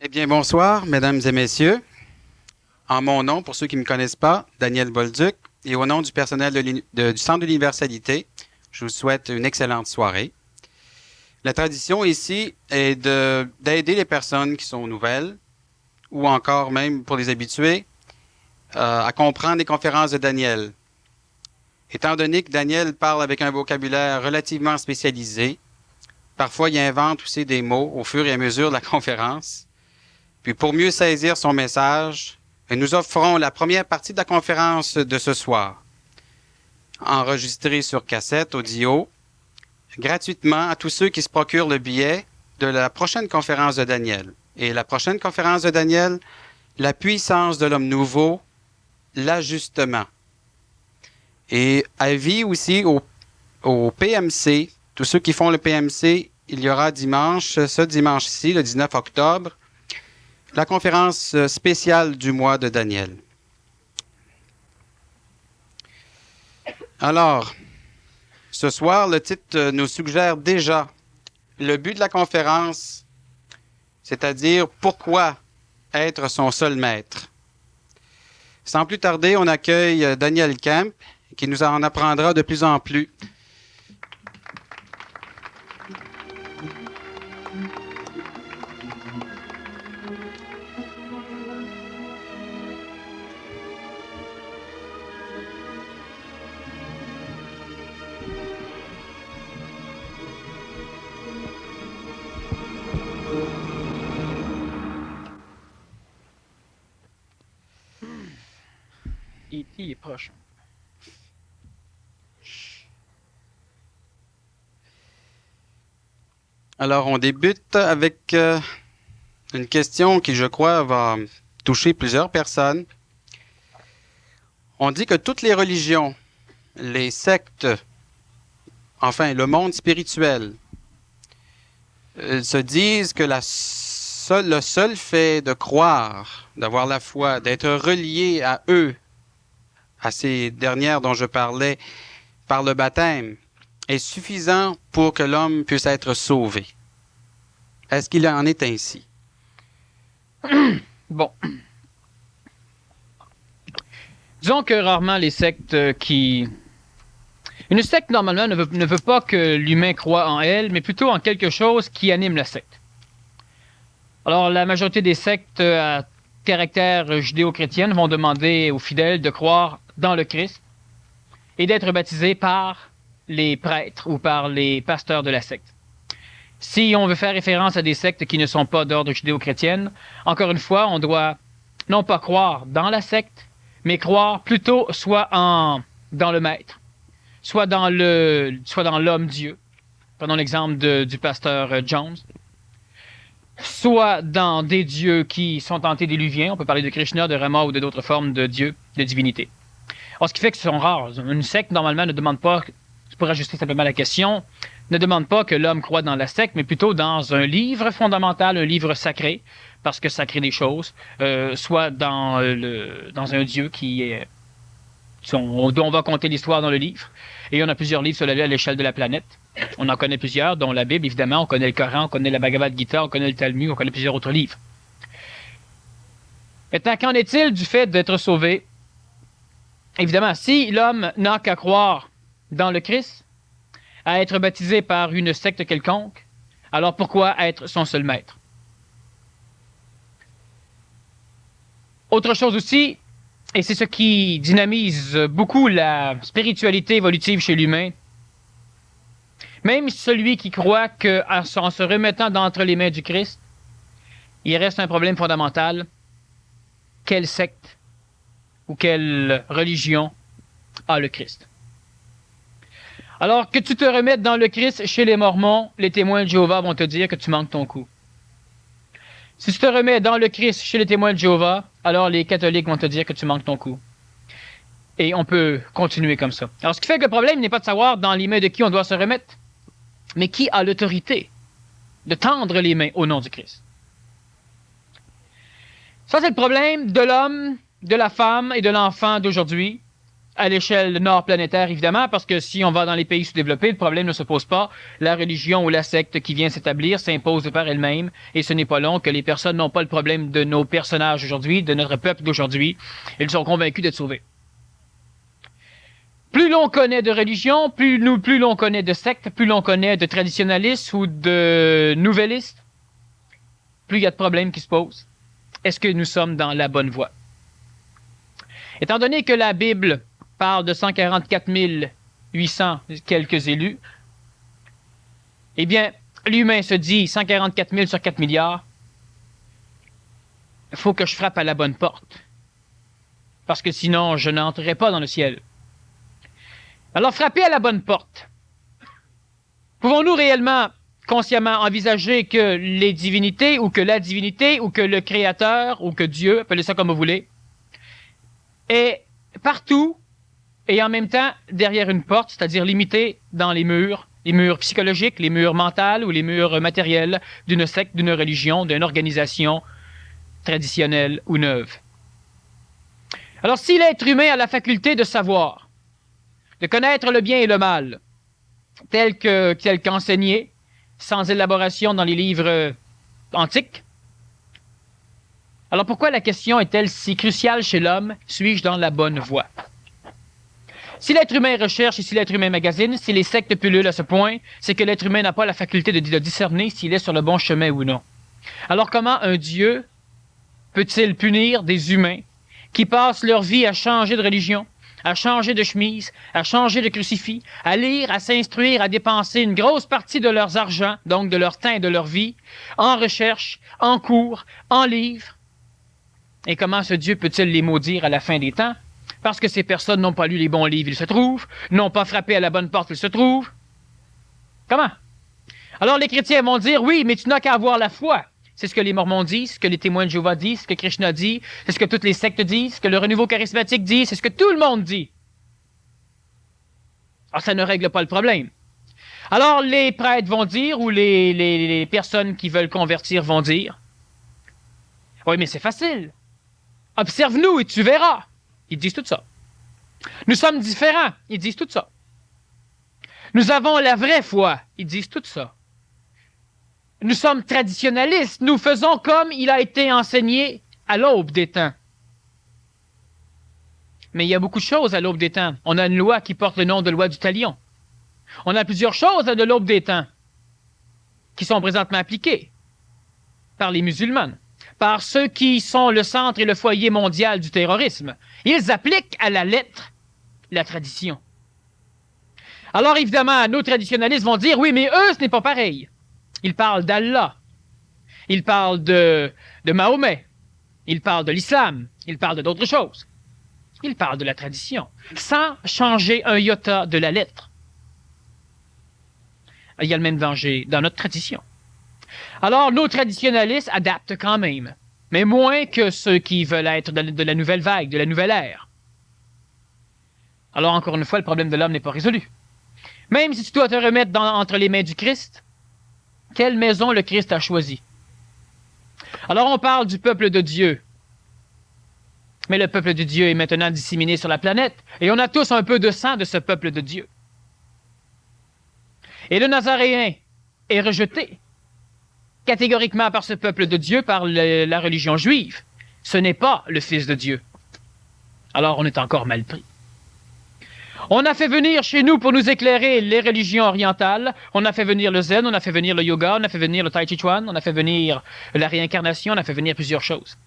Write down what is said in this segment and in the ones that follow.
Eh bien, bonsoir, mesdames et messieurs. En mon nom, pour ceux qui ne me connaissent pas, Daniel Bolduc, et au nom du personnel du Centre de l'Universalité, je vous souhaite une excellente soirée. La tradition ici est d'aider les personnes qui sont nouvelles, ou encore même pour les habitués, à comprendre les conférences de Daniel. Étant donné que Daniel parle avec un vocabulaire relativement spécialisé, parfois il invente aussi des mots au fur et à mesure de la conférence. Puis pour mieux saisir son message, nous offrons la première partie de la conférence de ce soir, enregistrée sur cassette audio, gratuitement à tous ceux qui se procurent le billet de la prochaine conférence de Daniel. Et la prochaine conférence de Daniel, la puissance de l'homme nouveau, l'ajustement. Et avis aussi au PMC, tous ceux qui font le PMC, il y aura ce dimanche-ci, le 19 octobre, la conférence spéciale du mois de Daniel. Alors, ce soir, le titre nous suggère déjà le but de la conférence, c'est-à-dire pourquoi être son seul maître. Sans plus tarder, on accueille Daniel Kemp, qui nous en apprendra de plus en plus. E.T. est proche. Alors, on débute avec une question qui, je crois, va toucher plusieurs personnes. On dit que toutes les religions, les sectes, enfin, le monde spirituel, se disent que le seul fait de croire, d'avoir la foi, d'être relié à eux, à ces dernières dont je parlais, par le baptême, est suffisant pour que l'homme puisse être sauvé. Est-ce qu'il en est ainsi? Bon. Disons que rarement les sectes qui... Une secte, normalement, ne veut pas que l'humain croie en elle, mais plutôt en quelque chose qui anime la secte. Alors, la majorité des sectes à caractère judéo-chrétienne vont demander aux fidèles de croire dans le Christ et d'être baptisés par les prêtres ou par les pasteurs de la secte. Si on veut faire référence à des sectes qui ne sont pas d'ordre judéo-chrétienne, encore une fois, on doit non pas croire dans la secte, mais croire plutôt soit dans le maître, soit dans l'homme Dieu. Prenons l'exemple du pasteur Jones. Soit dans des dieux qui sont antédiluviens, on peut parler de Krishna, de Rama ou d'autres formes de dieux, de divinités. Alors, ce qui fait que ce sont rares. Une secte, normalement, ne demande pas, pour ajuster simplement la question, ne demande pas que l'homme croit dans la secte, mais plutôt dans un livre fondamental, un livre sacré, parce que sacré des choses, soit dans un dieu qui est... dont on va compter l'histoire dans le livre. Et on a plusieurs livres sur à l'échelle de la planète. On en connaît plusieurs, dont la Bible, évidemment. On connaît le Coran, on connaît la Bhagavad Gita, on connaît le Talmud, on connaît plusieurs autres livres. Maintenant, qu'en est-il du fait d'être sauvé? Évidemment, si l'homme n'a qu'à croire dans le Christ, à être baptisé par une secte quelconque, alors pourquoi être son seul maître? Autre chose aussi, et c'est ce qui dynamise beaucoup la spiritualité évolutive chez l'humain, même celui qui croit qu'en se remettant d'entre les mains du Christ, il reste un problème fondamental. Quelle secte ou quelle religion a le Christ? Alors que tu te remettes dans le Christ chez les Mormons, les témoins de Jéhovah vont te dire que tu manques ton coup. Si tu te remets dans le Christ chez les témoins de Jéhovah, alors les catholiques vont te dire que tu manques ton coup. Et on peut continuer comme ça. Alors ce qui fait que le problème n'est pas de savoir dans les mains de qui on doit se remettre, mais qui a l'autorité de tendre les mains au nom du Christ. Ça, c'est le problème de l'homme, de la femme et de l'enfant d'aujourd'hui. à l'échelle nord planétaire, évidemment, parce que si on va dans les pays sous-développés, le problème ne se pose pas. La religion ou la secte qui vient s'établir s'impose de par elle-même, et ce n'est pas long que les personnes n'ont pas le problème de nos personnages aujourd'hui, de notre peuple d'aujourd'hui. Ils sont convaincus d'être sauvés. Plus l'on connaît de religion, plus l'on connaît de sectes, plus l'on connaît de traditionalistes ou de nouvellistes, plus il y a de problèmes qui se posent. Est-ce que nous sommes dans la bonne voie? Étant donné que la Bible parle de 144 800 quelques élus, eh bien, l'humain se dit 144 000 sur 4 milliards, il faut que je frappe à la bonne porte. Parce que sinon, je n'entrerai pas dans le ciel. Alors, frapper à la bonne porte. Pouvons-nous réellement, consciemment, envisager que les divinités, ou que la divinité, ou que le Créateur, ou que Dieu, appelez ça comme vous voulez, est partout et en même temps derrière une porte, c'est-à-dire limité dans les murs psychologiques, les murs mentaux ou les murs matériels d'une secte, d'une religion, d'une organisation traditionnelle ou neuve. Alors, si l'être humain a la faculté de savoir, de connaître le bien et le mal, tel qu'enseigné, sans élaboration dans les livres antiques, alors pourquoi la question est-elle si cruciale chez l'homme? Suis-je dans la bonne voie? Si l'être humain recherche et si l'être humain magasine, si les sectes pullulent à ce point, c'est que l'être humain n'a pas la faculté de discerner s'il est sur le bon chemin ou non. Alors comment un Dieu peut-il punir des humains qui passent leur vie à changer de religion, à changer de chemise, à changer de crucifix, à lire, à s'instruire, à dépenser une grosse partie de leurs argent, donc de leur temps et de leur vie, en recherche, en cours, en livres? Et comment ce Dieu peut-il les maudire à la fin des temps? Parce que ces personnes n'ont pas lu les bons livres, il se trouve, n'ont pas frappé à la bonne porte, il se trouve. Comment? Alors les chrétiens vont dire, oui, mais tu n'as qu'à avoir la foi. C'est ce que les Mormons disent, ce que les témoins de Jéhovah disent, ce que Krishna dit, c'est ce que toutes les sectes disent, ce que le renouveau charismatique dit, c'est ce que tout le monde dit. Alors ça ne règle pas le problème. Alors les prêtres vont dire, ou les personnes qui veulent convertir vont dire, oui, mais c'est facile. Observe-nous et tu verras. Ils disent tout ça. Nous sommes différents. Ils disent tout ça. Nous avons la vraie foi. Ils disent tout ça. Nous sommes traditionnalistes. Nous faisons comme il a été enseigné à l'aube des temps. Mais il y a beaucoup de choses à l'aube des temps. On a une loi qui porte le nom de loi du talion. On a plusieurs choses à l'aube des temps qui sont présentement appliquées par les musulmans, par ceux qui sont le centre et le foyer mondial du terrorisme. Ils appliquent à la lettre la tradition. Alors évidemment, nos traditionalistes vont dire, oui, mais eux, ce n'est pas pareil. Ils parlent d'Allah. Ils parlent de Mahomet. Ils parlent de l'islam. Ils parlent d'autres choses. Ils parlent de la tradition, sans changer un iota de la lettre. Il y a le même danger dans notre tradition. Alors, nos traditionalistes adaptent quand même, mais moins que ceux qui veulent être de la nouvelle vague, de la nouvelle ère. Alors, encore une fois, le problème de l'homme n'est pas résolu. Même si tu dois te remettre entre les mains du Christ, quelle maison le Christ a choisi? Alors, on parle du peuple de Dieu. Mais le peuple de Dieu est maintenant disséminé sur la planète, et on a tous un peu de sang de ce peuple de Dieu. Et le Nazaréen est rejeté catégoriquement par ce peuple de Dieu, par la religion juive. Ce n'est pas le Fils de Dieu. Alors on est encore mal pris. On a fait venir chez nous pour nous éclairer les religions orientales. On a fait venir le zen, on a fait venir le yoga, on a fait venir le tai chi chuan, on a fait venir la réincarnation, on a fait venir plusieurs choses.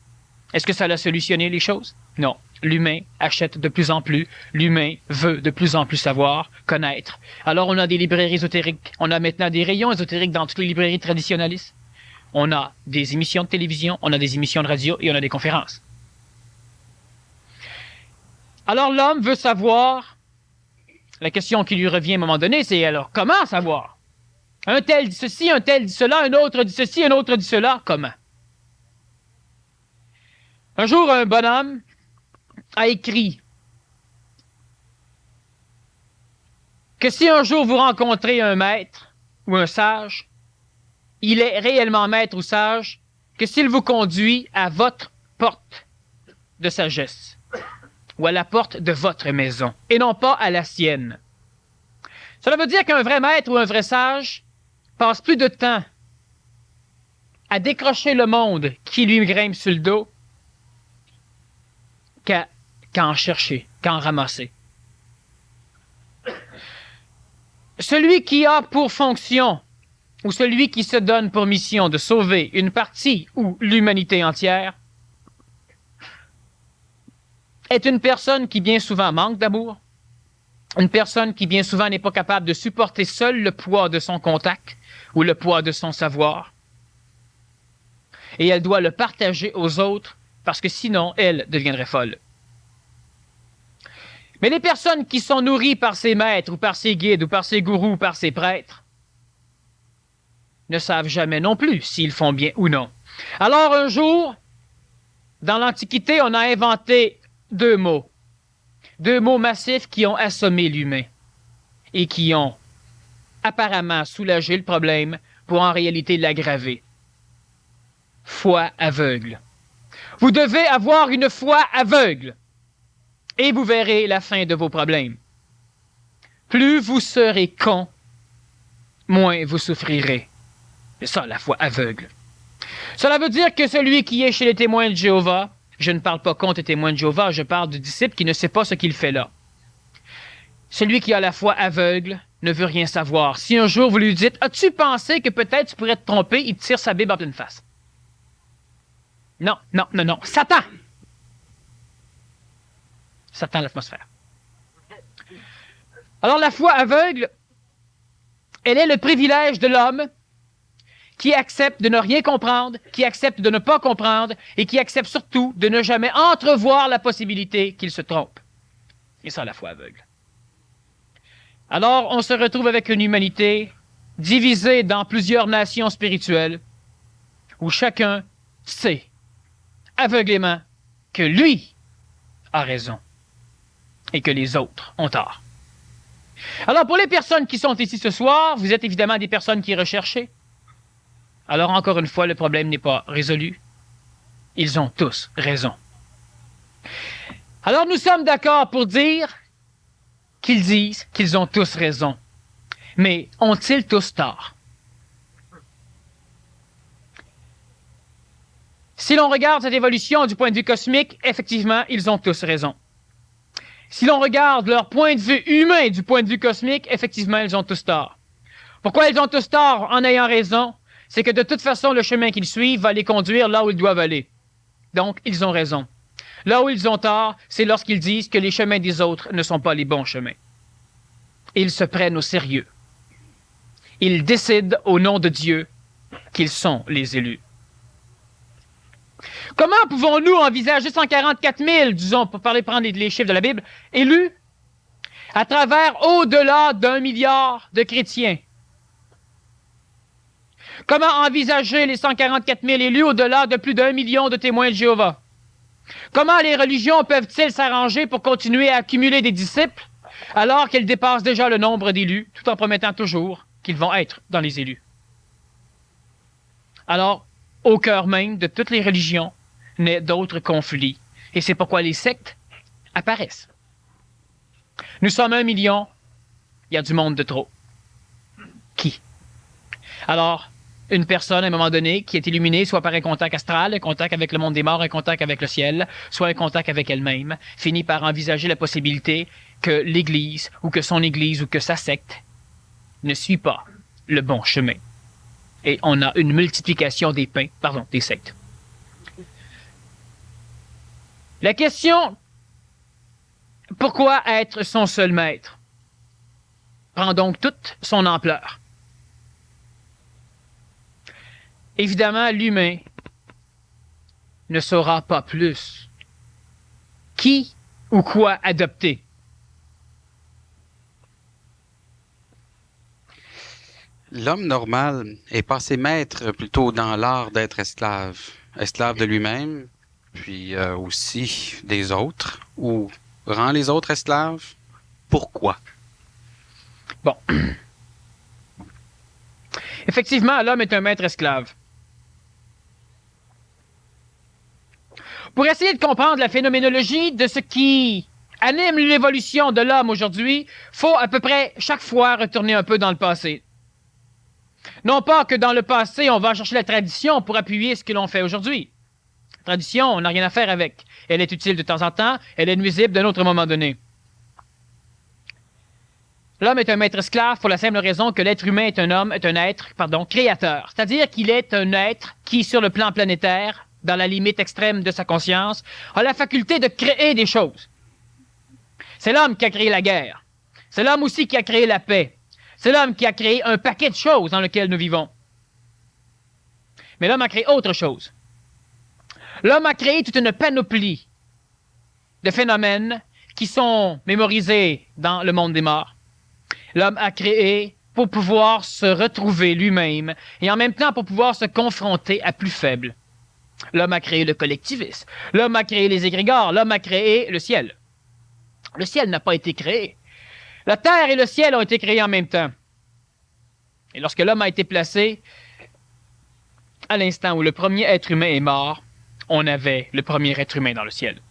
Est-ce que ça a solutionné les choses? Non. L'humain achète de plus en plus. L'humain veut de plus en plus savoir, connaître. Alors on a des librairies ésotériques. On a maintenant des rayons ésotériques dans toutes les librairies traditionnalistes. On a des émissions de télévision, on a des émissions de radio et on a des conférences. Alors l'homme veut savoir. La question qui lui revient à un moment donné, c'est alors comment savoir? Un tel dit ceci, un tel dit cela, un autre dit ceci, un autre dit cela. Comment? Un jour, un bonhomme a écrit que si un jour vous rencontrez un maître ou un sage, il est réellement maître ou sage que s'il vous conduit à votre porte de sagesse. ou à la porte de votre maison, et non pas à la sienne. Cela veut dire qu'un vrai maître ou un vrai sage passe plus de temps à décrocher le monde qui lui grimpe sur le dos qu'à en chercher, qu'à en ramasser. Celui qui a pour fonction, ou celui qui se donne pour mission de sauver une partie ou l'humanité entière, est une personne qui bien souvent manque d'amour, une personne qui bien souvent n'est pas capable de supporter seule le poids de son contact ou le poids de son savoir. Et elle doit le partager aux autres parce que sinon, elle deviendrait folle. Mais les personnes qui sont nourries par ses maîtres ou par ses guides ou par ses gourous ou par ses prêtres ne savent jamais non plus s'ils font bien ou non. Alors un jour, dans l'Antiquité, on a inventé deux mots massifs qui ont assommé l'humain et qui ont apparemment soulagé le problème pour en réalité l'aggraver. Foi aveugle. Vous devez avoir une foi aveugle et vous verrez la fin de vos problèmes. Plus vous serez con, moins vous souffrirez. C'est ça, la foi aveugle. Cela veut dire que celui qui est chez les témoins de Jéhovah, je ne parle pas contre les témoins de Jéhovah, je parle du disciple qui ne sait pas ce qu'il fait là. Celui qui a la foi aveugle ne veut rien savoir. Si un jour vous lui dites « As-tu pensé que peut-être tu pourrais te tromper ?» il tire sa Bible en pleine face. Non, non, non, non. Satan! Satan l'atmosphère. Alors la foi aveugle, elle est le privilège de l'homme qui accepte de ne rien comprendre, qui accepte de ne pas comprendre et qui accepte surtout de ne jamais entrevoir la possibilité qu'il se trompe. Et ça, la foi aveugle. Alors, on se retrouve avec une humanité divisée dans plusieurs nations spirituelles où chacun sait aveuglément que lui a raison et que les autres ont tort. Alors, pour les personnes qui sont ici ce soir, vous êtes évidemment des personnes qui recherchez. Alors, encore une fois, le problème n'est pas résolu. Ils ont tous raison. Alors, nous sommes d'accord pour dire qu'ils disent qu'ils ont tous raison. Mais ont-ils tous tort? Si l'on regarde cette évolution du point de vue cosmique, effectivement, ils ont tous raison. Si l'on regarde leur point de vue humain du point de vue cosmique, effectivement, ils ont tous tort. Pourquoi ils ont tous tort en ayant raison? C'est que de toute façon, le chemin qu'ils suivent va les conduire là où ils doivent aller. Donc, ils ont raison. Là où ils ont tort, c'est lorsqu'ils disent que les chemins des autres ne sont pas les bons chemins. Ils se prennent au sérieux. Ils décident au nom de Dieu qu'ils sont les élus. Comment pouvons-nous envisager 144 000, disons, pour prendre les chiffres de la Bible, élus à travers au-delà d'1 milliard de chrétiens? Comment envisager les 144 000 élus au-delà de plus d'1 million de témoins de Jéhovah? Comment les religions peuvent-elles s'arranger pour continuer à accumuler des disciples alors qu'elles dépassent déjà le nombre d'élus, tout en promettant toujours qu'ils vont être dans les élus? Alors, au cœur même de toutes les religions, naît d'autres conflits. Et c'est pourquoi les sectes apparaissent. Nous sommes 1 million, il y a du monde de trop. Qui? Alors, une personne, à un moment donné, qui est illuminée, soit par un contact astral, un contact avec le monde des morts, un contact avec le ciel, soit un contact avec elle-même, finit par envisager la possibilité que l'Église, ou que son Église, ou que sa secte ne suit pas le bon chemin. Et on a une multiplication des sectes. La question, pourquoi être son seul maître, prend donc toute son ampleur. Évidemment, l'humain ne saura pas plus qui ou quoi adopter. L'homme normal est passé maître plutôt dans l'art d'être esclave. Esclave de lui-même, puis aussi des autres, ou rend les autres esclaves. Pourquoi? Bon. Effectivement, l'homme est un maître esclave. Pour essayer de comprendre la phénoménologie de ce qui anime l'évolution de l'homme aujourd'hui, faut à peu près chaque fois retourner un peu dans le passé. Non pas que dans le passé, on va chercher la tradition pour appuyer ce que l'on fait aujourd'hui. La tradition, on n'a rien à faire avec. Elle est utile de temps en temps, elle est nuisible d'un autre moment donné. L'homme est un maître esclave pour la simple raison que l'être humain est un être créateur. C'est-à-dire qu'il est un être qui, sur le plan planétaire, dans la limite extrême de sa conscience, a la faculté de créer des choses. C'est l'homme qui a créé la guerre. C'est l'homme aussi qui a créé la paix. C'est l'homme qui a créé un paquet de choses dans lesquelles nous vivons. Mais l'homme a créé autre chose. L'homme a créé toute une panoplie de phénomènes qui sont mémorisés dans le monde des morts. L'homme a créé pour pouvoir se retrouver lui-même et en même temps pour pouvoir se confronter à plus faible. L'homme a créé le collectivisme. L'homme a créé les égrégores. L'homme a créé le ciel. Le ciel n'a pas été créé. La terre et le ciel ont été créés en même temps. Et lorsque l'homme a été placé, à l'instant où le premier être humain est mort, on avait le premier être humain dans le ciel.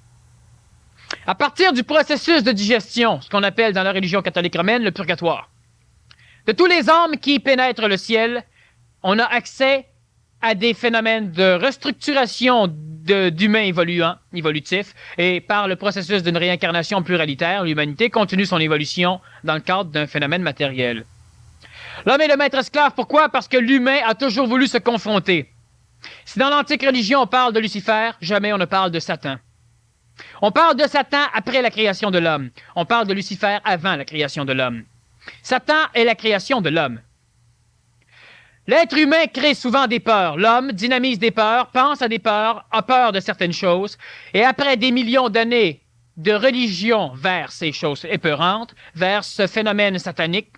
À partir du processus de digestion, ce qu'on appelle dans la religion catholique romaine le purgatoire, de tous les âmes qui pénètrent le ciel, on a accès à des phénomènes de restructuration d'humains évolutifs, et par le processus d'une réincarnation pluralitaire, l'humanité continue son évolution dans le cadre d'un phénomène matériel. L'homme est le maître esclave, pourquoi? Parce que l'humain a toujours voulu se confronter. Si dans l'antique religion on parle de Lucifer, jamais on ne parle de Satan. On parle de Satan après la création de l'homme. On parle de Lucifer avant la création de l'homme. Satan est la création de l'homme. L'être humain crée souvent des peurs. L'homme dynamise des peurs, pense à des peurs, a peur de certaines choses, et après des millions d'années de religion vers ces choses épeurantes, vers ce phénomène satanique,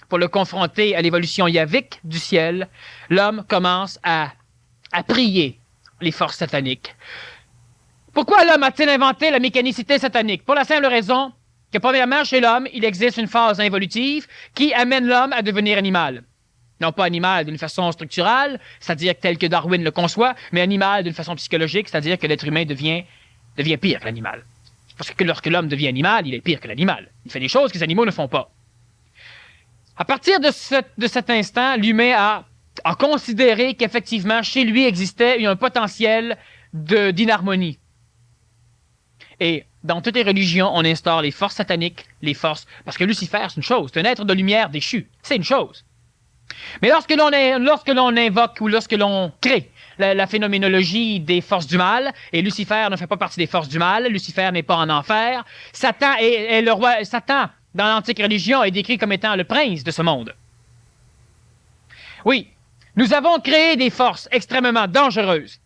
pour le confronter à l'évolution yavique du ciel, l'homme commence à prier les forces sataniques. Pourquoi l'homme a-t-il inventé la mécanicité satanique? Pour la simple raison que, premièrement, chez l'homme, il existe une phase involutive qui amène l'homme à devenir animal. Non pas animal d'une façon structurale, c'est-à-dire tel que Darwin le conçoit, mais animal d'une façon psychologique, c'est-à-dire que l'être humain devient pire que l'animal. Parce que lorsque l'homme devient animal, il est pire que l'animal. Il fait des choses que les animaux ne font pas. À partir de cet instant, l'humain a considéré qu'effectivement, chez lui existait un potentiel d'inharmonie. Et dans toutes les religions, on instaure les forces sataniques, les forces... Parce que Lucifer, c'est une chose, c'est un être de lumière déchu, c'est une chose. Mais lorsque l'on invoque ou lorsque l'on crée la phénoménologie des forces du mal, et Lucifer ne fait pas partie des forces du mal, Lucifer n'est pas en enfer, Satan est le roi... Satan, dans l'antique religion, est décrit comme étant le prince de ce monde. Oui, nous avons créé des forces extrêmement dangereuses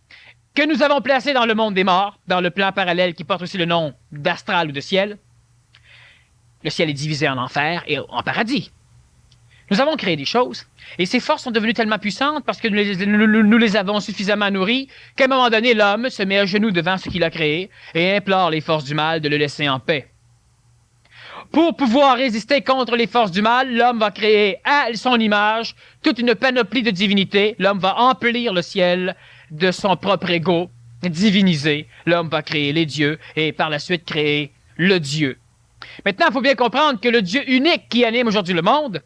que nous avons placées dans le monde des morts, dans le plan parallèle qui porte aussi le nom d'astral ou de ciel. Le ciel est divisé en enfer et en paradis. Nous avons créé des choses, et ces forces sont devenues tellement puissantes parce que nous les avons suffisamment nourries qu'à un moment donné, l'homme se met à genoux devant ce qu'il a créé et implore les forces du mal de le laisser en paix. Pour pouvoir résister contre les forces du mal, l'homme va créer à son image toute une panoplie de divinités. L'homme va emplir le ciel de son propre ego divinisé. L'homme va créer les dieux et par la suite créer le Dieu. Maintenant, il faut bien comprendre que le Dieu unique qui anime aujourd'hui le monde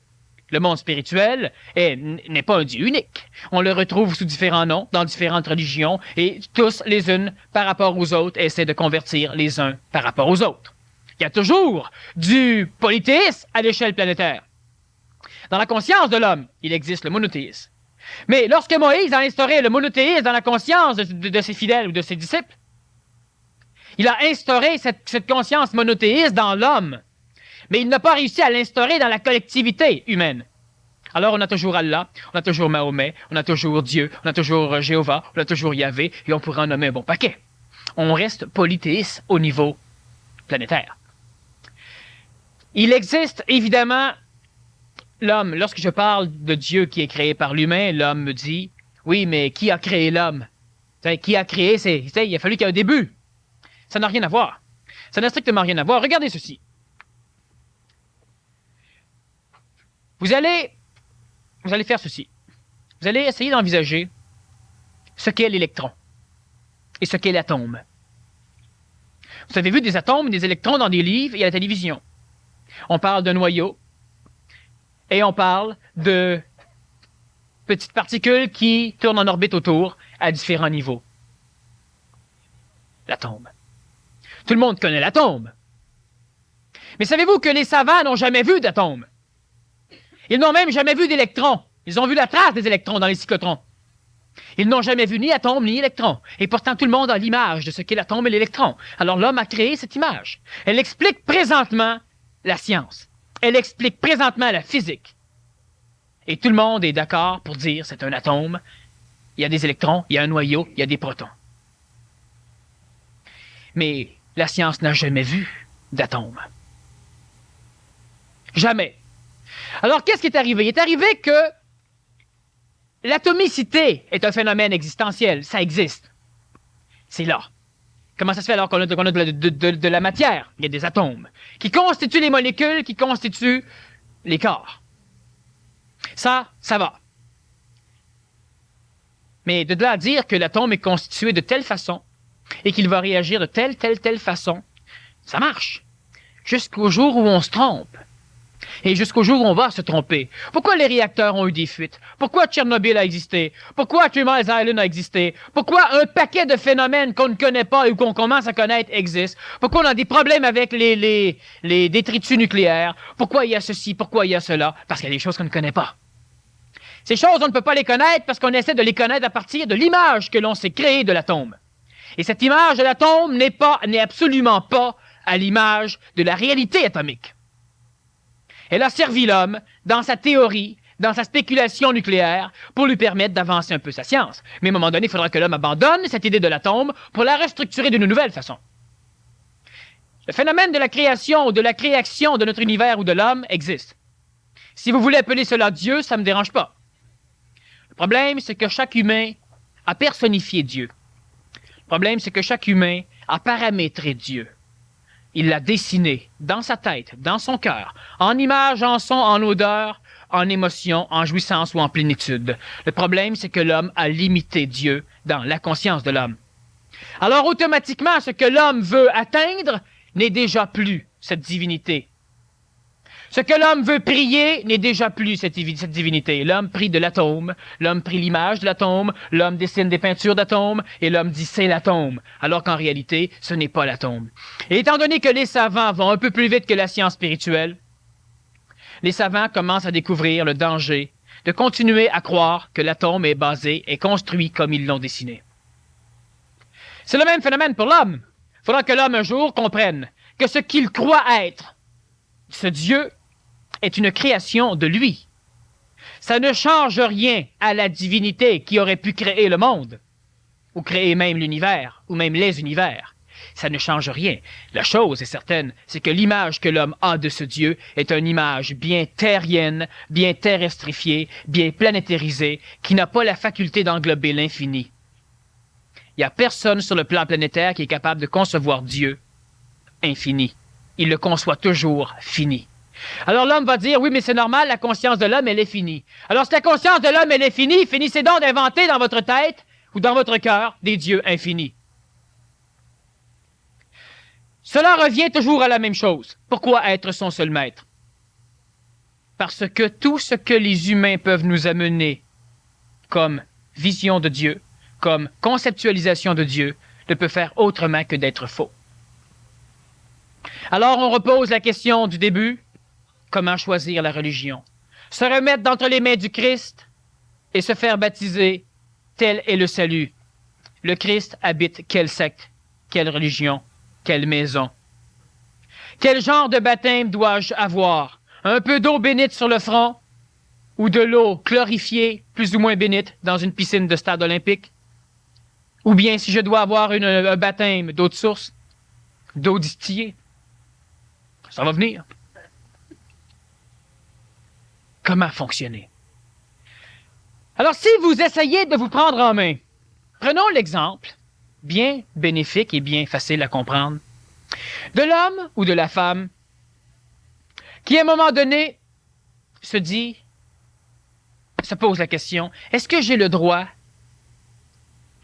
spirituel, n'est pas un Dieu unique. On le retrouve sous différents noms, dans différentes religions, et tous, les unes par rapport aux autres, essaient de convertir les uns par rapport aux autres. Il y a toujours du polythéisme à l'échelle planétaire. Dans la conscience de l'homme, il existe le monothéisme. Mais lorsque Moïse a instauré le monothéisme dans la conscience de ses fidèles ou de ses disciples, il a instauré cette conscience monothéiste dans l'homme. Mais il n'a pas réussi à l'instaurer dans la collectivité humaine. Alors on a toujours Allah, on a toujours Mahomet, on a toujours Dieu, on a toujours Jéhovah, on a toujours Yahvé, et on pourrait en nommer un bon paquet. On reste polythéiste au niveau planétaire. Il existe évidemment l'homme. Lorsque je parle de Dieu qui est créé par l'humain, l'homme me dit, oui, mais qui a créé l'homme? Qui a créé, il a fallu qu'il y ait un début. Ça n'a rien à voir. Ça n'a strictement rien à voir. Regardez ceci. Vous allez faire ceci. Vous allez essayer d'envisager ce qu'est l'électron et ce qu'est l'atome. Vous avez vu des atomes, des électrons dans des livres et à la télévision. On parle de noyaux et on parle de petites particules qui tournent en orbite autour à différents niveaux. L'atome. Tout le monde connaît l'atome. Mais savez-vous que les savants n'ont jamais vu d'atome? Ils n'ont même jamais vu d'électrons. Ils ont vu la trace des électrons dans les cyclotrons. Ils n'ont jamais vu ni atome ni électron. Et pourtant, tout le monde a l'image de ce qu'est l'atome et l'électron. Alors l'homme a créé cette image. Elle explique présentement la science. Elle explique présentement la physique. Et tout le monde est d'accord pour dire c'est un atome. Il y a des électrons, il y a un noyau, il y a des protons. Mais la science n'a jamais vu d'atome. Jamais. Alors, qu'est-ce qui est arrivé? Il est arrivé que l'atomicité est un phénomène existentiel. Ça existe. C'est là. Comment ça se fait alors qu'on a de la matière? Il y a des atomes qui constituent les molécules, qui constituent les corps. Ça va. Mais de là à dire que l'atome est constitué de telle façon et qu'il va réagir de telle façon, ça marche. Jusqu'au jour où on se trompe. Et jusqu'au jour où on va se tromper. Pourquoi les réacteurs ont eu des fuites? Pourquoi Tchernobyl a existé? Pourquoi Three Mile Island a existé? Pourquoi un paquet de phénomènes qu'on ne connaît pas ou qu'on commence à connaître existent? Pourquoi on a des problèmes avec les détritus nucléaires? Pourquoi il y a ceci? Pourquoi il y a cela? Parce qu'il y a des choses qu'on ne connaît pas. Ces choses, on ne peut pas les connaître parce qu'on essaie de les connaître à partir de l'image que l'on s'est créée de l'atome. Et cette image de l'atome n'est absolument pas à l'image de la réalité atomique. Elle a servi l'homme dans sa théorie, dans sa spéculation nucléaire, pour lui permettre d'avancer un peu sa science. Mais à un moment donné, il faudra que l'homme abandonne cette idée de l'atome pour la restructurer d'une nouvelle façon. Le phénomène de la création ou de la création de notre univers ou de l'homme existe. Si vous voulez appeler cela Dieu, ça ne me dérange pas. Le problème, c'est que chaque humain a personnifié Dieu. Le problème, c'est que chaque humain a paramétré Dieu. Il l'a dessiné dans sa tête, dans son cœur, en image, en son, en odeur, en émotion, en jouissance ou en plénitude. Le problème, c'est que l'homme a limité Dieu dans la conscience de l'homme. Alors, automatiquement, ce que l'homme veut atteindre n'est déjà plus cette divinité. Ce que l'homme veut prier n'est déjà plus cette divinité. L'homme prie de l'atome, l'homme prie l'image de l'atome, l'homme dessine des peintures d'atomes, et l'homme dit c'est l'atome, alors qu'en réalité, ce n'est pas l'atome. Et étant donné que les savants vont un peu plus vite que la science spirituelle, les savants commencent à découvrir le danger de continuer à croire que l'atome est basé et construit comme ils l'ont dessiné. C'est le même phénomène pour l'homme. Il faudra que l'homme un jour comprenne que ce qu'il croit être, ce Dieu, est une création de lui. Ça ne change rien à la divinité qui aurait pu créer le monde, ou créer même l'univers, ou même les univers. Ça ne change rien. La chose est certaine, c'est que l'image que l'homme a de ce Dieu est une image bien terrienne, bien terrestrifiée, bien planétarisée, qui n'a pas la faculté d'englober l'infini. Il n'y a personne sur le plan planétaire qui est capable de concevoir Dieu infini. Il le conçoit toujours fini. Alors l'homme va dire, oui, mais c'est normal, la conscience de l'homme, elle est finie. Alors si la conscience de l'homme, elle est finie, finissez donc d'inventer dans votre tête ou dans votre cœur des dieux infinis. Cela revient toujours à la même chose. Pourquoi être son seul maître? Parce que tout ce que les humains peuvent nous amener comme vision de Dieu, comme conceptualisation de Dieu, ne peut faire autrement que d'être faux. Alors on repose la question du début, comment choisir la religion? Se remettre d'entre les mains du Christ et se faire baptiser, tel est le salut. Le Christ habite quelle secte, quelle religion, quelle maison? Quel genre de baptême dois-je avoir? Un peu d'eau bénite sur le front ou de l'eau chlorifiée, plus ou moins bénite, dans une piscine de stade olympique? Ou bien si je dois avoir un baptême d'eau de source, d'eau distillée? Ça va venir. Comment fonctionner? Alors, si vous essayez de vous prendre en main, prenons l'exemple, bien bénéfique et bien facile à comprendre, de l'homme ou de la femme qui, à un moment donné, se pose la question, est-ce que j'ai le droit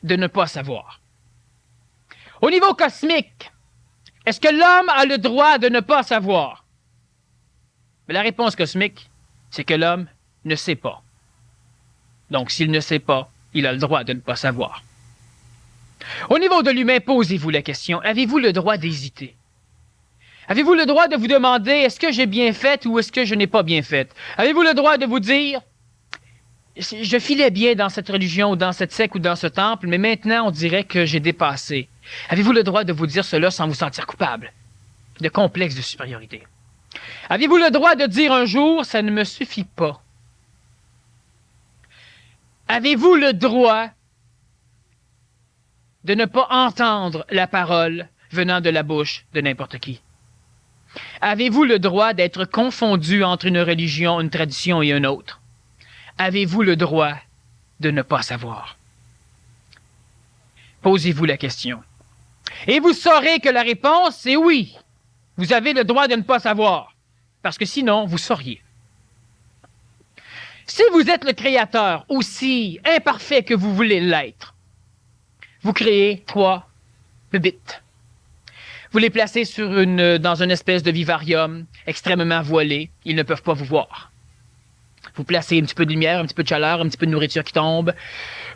de ne pas savoir? Au niveau cosmique, Est-ce que l'homme a le droit de ne pas savoir? Mais la réponse cosmique, c'est que l'homme ne sait pas. Donc, s'il ne sait pas, il a le droit de ne pas savoir. Au niveau de l'humain, posez-vous la question, avez-vous le droit d'hésiter? Avez-vous le droit de vous demander, est-ce que j'ai bien fait ou est-ce que je n'ai pas bien fait? Avez-vous le droit de vous dire, je filais bien dans cette religion ou dans cette secte ou dans ce temple, mais maintenant on dirait que j'ai dépassé. Avez-vous le droit de vous dire cela sans vous sentir coupable? De complexe de supériorité. Avez-vous le droit de dire un jour, ça ne me suffit pas? Avez-vous le droit de ne pas entendre la parole venant de la bouche de n'importe qui? Avez-vous le droit d'être confondu entre une religion, une tradition et une autre? Avez-vous le droit de ne pas savoir? Posez-vous la question. Et vous saurez que la réponse est oui. Vous avez le droit de ne pas savoir. Parce que sinon, vous sauriez. Si vous êtes le créateur, aussi imparfait que vous voulez l'être, vous créez 3 bébites. Vous les placez dans une espèce de vivarium extrêmement voilé. Ils ne peuvent pas vous voir. Vous placez un petit peu de lumière, un petit peu de chaleur, un petit peu de nourriture qui tombe.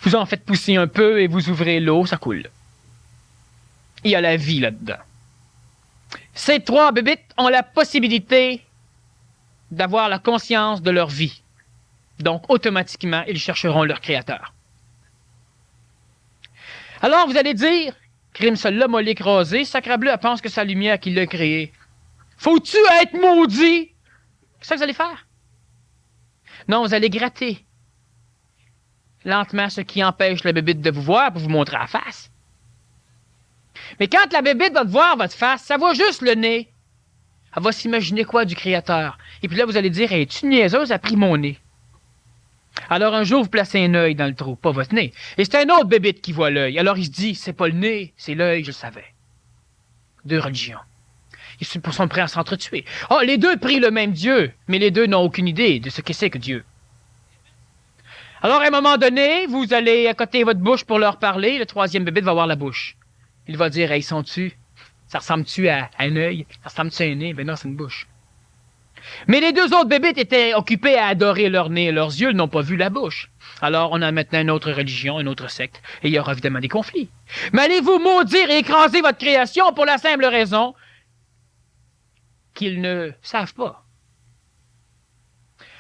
Vous en faites pousser un peu et vous ouvrez l'eau, ça coule. Il y a la vie là-dedans. Ces 3 bébites ont la possibilité d'avoir la conscience de leur vie. Donc, automatiquement, ils chercheront leur créateur. Alors, vous allez dire, crime, celle-là m'a l'écrasé, sacrebleu, elle pense que c'est la lumière qui l'a créé. Faut-tu être maudit? C'est ça que vous allez faire? Non, vous allez gratter lentement ce qui empêche la bébite de vous voir pour vous montrer la face. Mais quand la bébite va te voir votre face, ça va juste le nez. Elle va s'imaginer quoi du créateur? Et puis là, vous allez dire, hey, tu niaiseuse, a pris mon nez. Alors un jour, vous placez un œil dans le trou, pas votre nez. Et c'est un autre bébite qui voit l'œil. Alors il se dit, c'est pas le nez, c'est l'œil, je le savais. 2 religions. Ils sont prêts à s'entretuer. Oh, les 2 prient le même Dieu, mais les 2 n'ont aucune idée de ce que c'est que Dieu. Alors, à un moment donné, vous allez accoter votre bouche pour leur parler. Le 3e bébé va voir la bouche. Il va dire, hey, sont-tu? Ça ressemble-tu à un œil? Ça ressemble-tu à un nez? Ben non, c'est une bouche. Mais les 2 autres bébés étaient occupés à adorer leur nez et leurs yeux. Ils n'ont pas vu la bouche. Alors, on a maintenant une autre religion, une autre secte. Et il y aura évidemment des conflits. Mais allez-vous maudire et écraser votre création pour la simple raison qu'ils ne savent pas.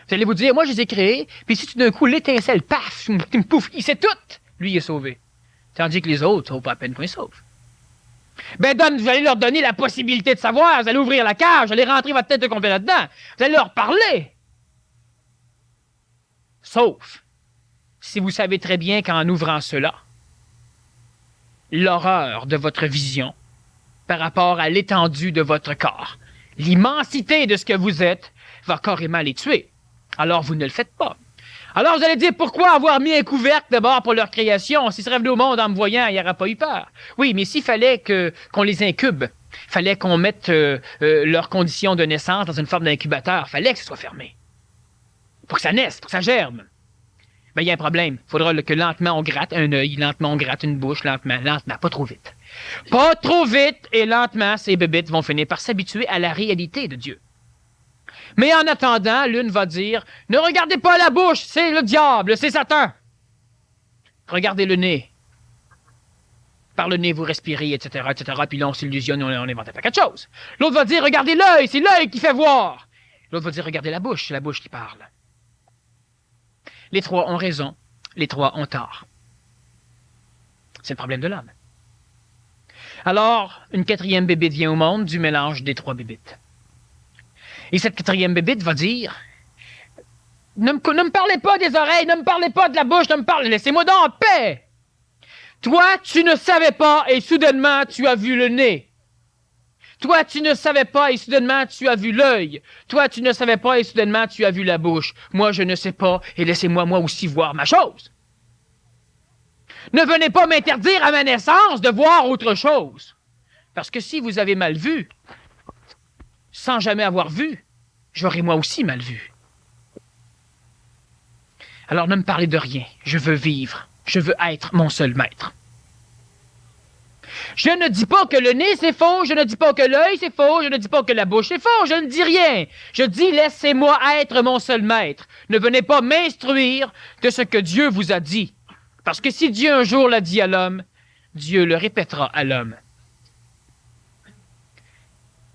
Vous allez vous dire, moi je les ai créés, puis si tout d'un coup l'étincelle, paf, pouf, il sait tout, lui il est sauvé. Tandis que les autres sont pas à peine point saufs. Ben vous allez leur donner la possibilité de savoir, vous allez ouvrir la cage, vous allez rentrer votre tête de complet là-dedans, vous allez leur parler. Sauf si vous savez très bien qu'en ouvrant cela, l'horreur de votre vision par rapport à l'étendue de votre corps, l'immensité de ce que vous êtes, va carrément les tuer. Alors vous ne le faites pas. Alors vous allez dire, pourquoi avoir mis un couvercle d'abord pour leur création? S'ils seraient venus au monde en me voyant, il n'y aurait pas eu peur. Oui, mais s'il fallait qu'on les incube, il fallait qu'on mette leurs conditions de naissance dans une forme d'incubateur, il fallait que ce soit fermé. Pour que ça naisse, pour que ça germe. Ben, il y a un problème. Il faudra que lentement on gratte un œil, lentement on gratte une bouche, lentement, pas trop vite. Pas trop vite, et lentement, ces bébites vont finir par s'habituer à la réalité de Dieu. Mais en attendant, l'une va dire, ne regardez pas la bouche, c'est le diable, c'est Satan. Regardez le nez. Par le nez, vous respirez, etc., etc., puis là, on s'illusionne, on invente pas quelque chose. L'autre va dire, regardez l'œil, c'est l'œil qui fait voir. L'autre va dire, regardez la bouche, c'est la bouche qui parle. Les 3 ont raison, les 3 ont tort. C'est le problème de l'homme. Alors, une 4e bébite vient au monde du mélange des 3 bébites. Et cette 4e bébite va dire, ne me parlez pas des oreilles, ne me parlez pas de la bouche, laissez-moi donc en paix. Toi, tu ne savais pas et soudainement, tu as vu le nez. Toi, tu ne savais pas et soudainement, tu as vu l'œil. Toi, tu ne savais pas et soudainement, tu as vu la bouche. Moi, je ne sais pas et laissez-moi moi aussi voir ma chose. Ne venez pas m'interdire à ma naissance de voir autre chose. Parce que si vous avez mal vu, sans jamais avoir vu, j'aurais moi aussi mal vu. Alors ne me parlez de rien. Je veux vivre. Je veux être mon seul maître. Je ne dis pas que le nez c'est faux, je ne dis pas que l'œil c'est faux, je ne dis pas que la bouche c'est faux, je ne dis rien. Je dis laissez-moi être mon seul maître. Ne venez pas m'instruire de ce que Dieu vous a dit. Parce que si Dieu un jour l'a dit à l'homme, Dieu le répétera à l'homme.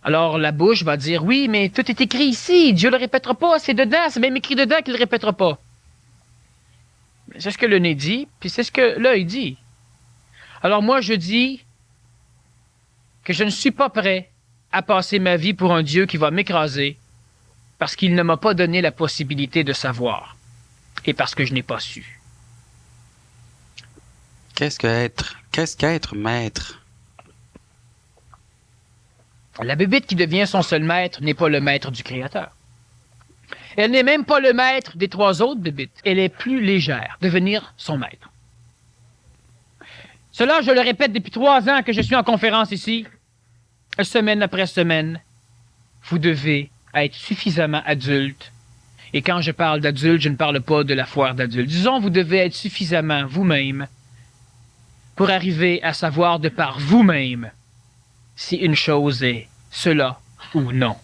Alors la bouche va dire oui, mais tout est écrit ici, Dieu le répétera pas, c'est dedans, c'est même écrit dedans qu'il le répétera pas. C'est ce que le nez dit, puis c'est ce que l'œil dit. Alors moi je dis que je ne suis pas prêt à passer ma vie pour un Dieu qui va m'écraser parce qu'il ne m'a pas donné la possibilité de savoir et parce que je n'ai pas su. Qu'est-ce qu'être maître? La bébite qui devient son seul maître n'est pas le maître du Créateur. Elle n'est même pas le maître des 3 autres bébites. Elle est plus légère, devenir son maître. Cela, je le répète depuis 3 ans que je suis en conférence ici. Semaine après semaine, vous devez être suffisamment adulte. Et quand je parle d'adulte, je ne parle pas de la foire d'adultes. Disons, vous devez être suffisamment vous-même pour arriver à savoir de par vous-même si une chose est cela ou non.